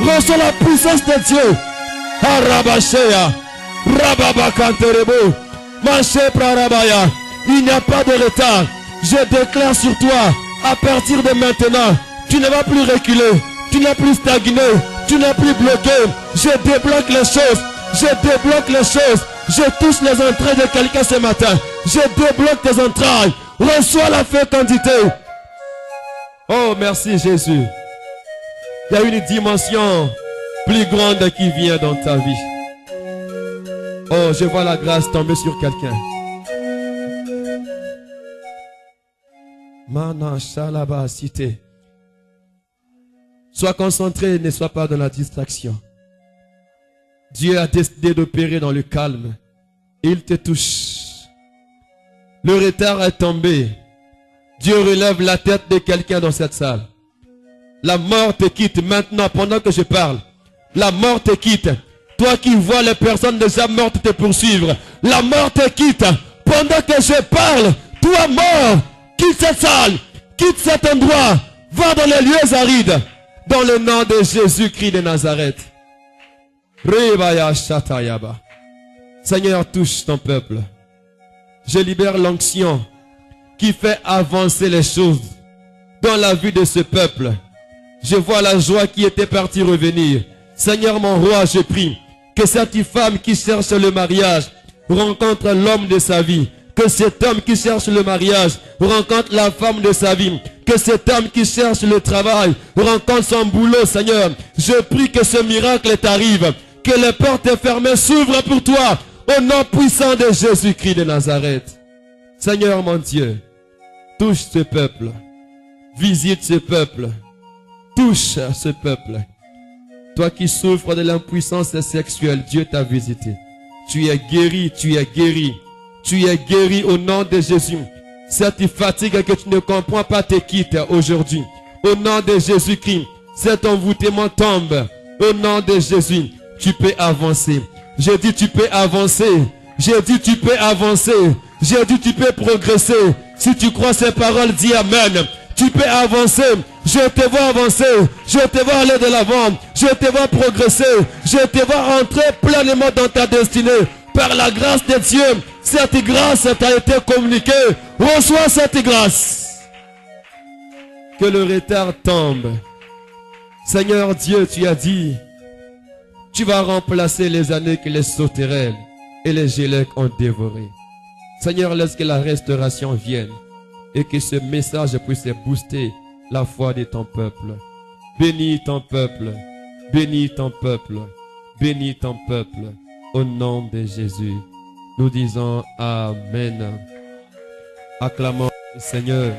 Reçois la puissance de Dieu. Arabashea. Rababakanterebo. Maché prarabaya. Il n'y a pas de retard. Je déclare sur toi, à partir de maintenant, tu ne vas plus reculer. Tu n'as plus stagné. Tu n'as plus bloqué. Je débloque les choses. Je touche les entrailles de quelqu'un ce matin. Je débloque tes entrailles. Reçois la fécondité. Oh, merci Jésus. Il y a une dimension plus grande qui vient dans ta vie. Oh, je vois la grâce tomber sur quelqu'un. Mana Shalaba cité. Sois concentré, ne sois pas dans la distraction. Dieu a décidé d'opérer dans le calme. Il te touche. Le retard est tombé. Dieu relève la tête de quelqu'un dans cette salle. La mort te quitte maintenant pendant que je parle. La mort te quitte.
Toi qui vois les personnes déjà mortes te poursuivre. La mort te quitte. Pendant que je parle, toi mort, quitte cette salle, quitte cet endroit, va dans les lieux arides. Dans le nom de Jésus-Christ de Nazareth. Rebaya Shatayaba. Seigneur, touche ton peuple. Je libère l'onction qui fait avancer les choses dans la vie de ce peuple. Je vois la joie qui était partie revenir. Seigneur mon roi, je prie que cette femme qui cherche le mariage rencontre l'homme de sa vie. Que cet homme qui cherche le mariage rencontre la femme de sa vie. Que cet homme qui cherche le travail rencontre son boulot, Seigneur. Je prie que ce miracle t'arrive. Que les portes fermées s'ouvrent pour toi. Au nom puissant de Jésus-Christ de Nazareth. Seigneur mon Dieu, touche ce peuple. Visite ce peuple. Touche ce peuple. Toi qui souffres de l'impuissance sexuelle, Dieu t'a visité. Tu es guéri, tu es guéri. Tu es guéri au nom de Jésus. Cette fatigue que tu ne comprends pas te quitte aujourd'hui. Au nom de Jésus-Christ, cet envoûtement tombe. Au nom de Jésus, tu peux avancer. J'ai dit tu peux avancer. J'ai dit tu peux avancer. J'ai dit tu peux progresser. Si tu crois ces paroles, dis Amen. Tu peux avancer. Je te vois avancer. Je te vois aller de l'avant. Je te vois progresser. Je te vois entrer pleinement dans ta destinée. Par la grâce de Dieu, cette grâce t'a été communiquée. Reçois cette grâce. Que le retard tombe. Seigneur Dieu, tu as dit, tu vas remplacer les années que les sauterelles et les gélèques ont dévorées. Seigneur, laisse que la restauration vienne et que ce message puisse booster la foi de ton peuple. Bénis ton peuple, bénis ton peuple, bénis ton peuple. Au nom de Jésus, nous disons Amen. Acclamons le Seigneur.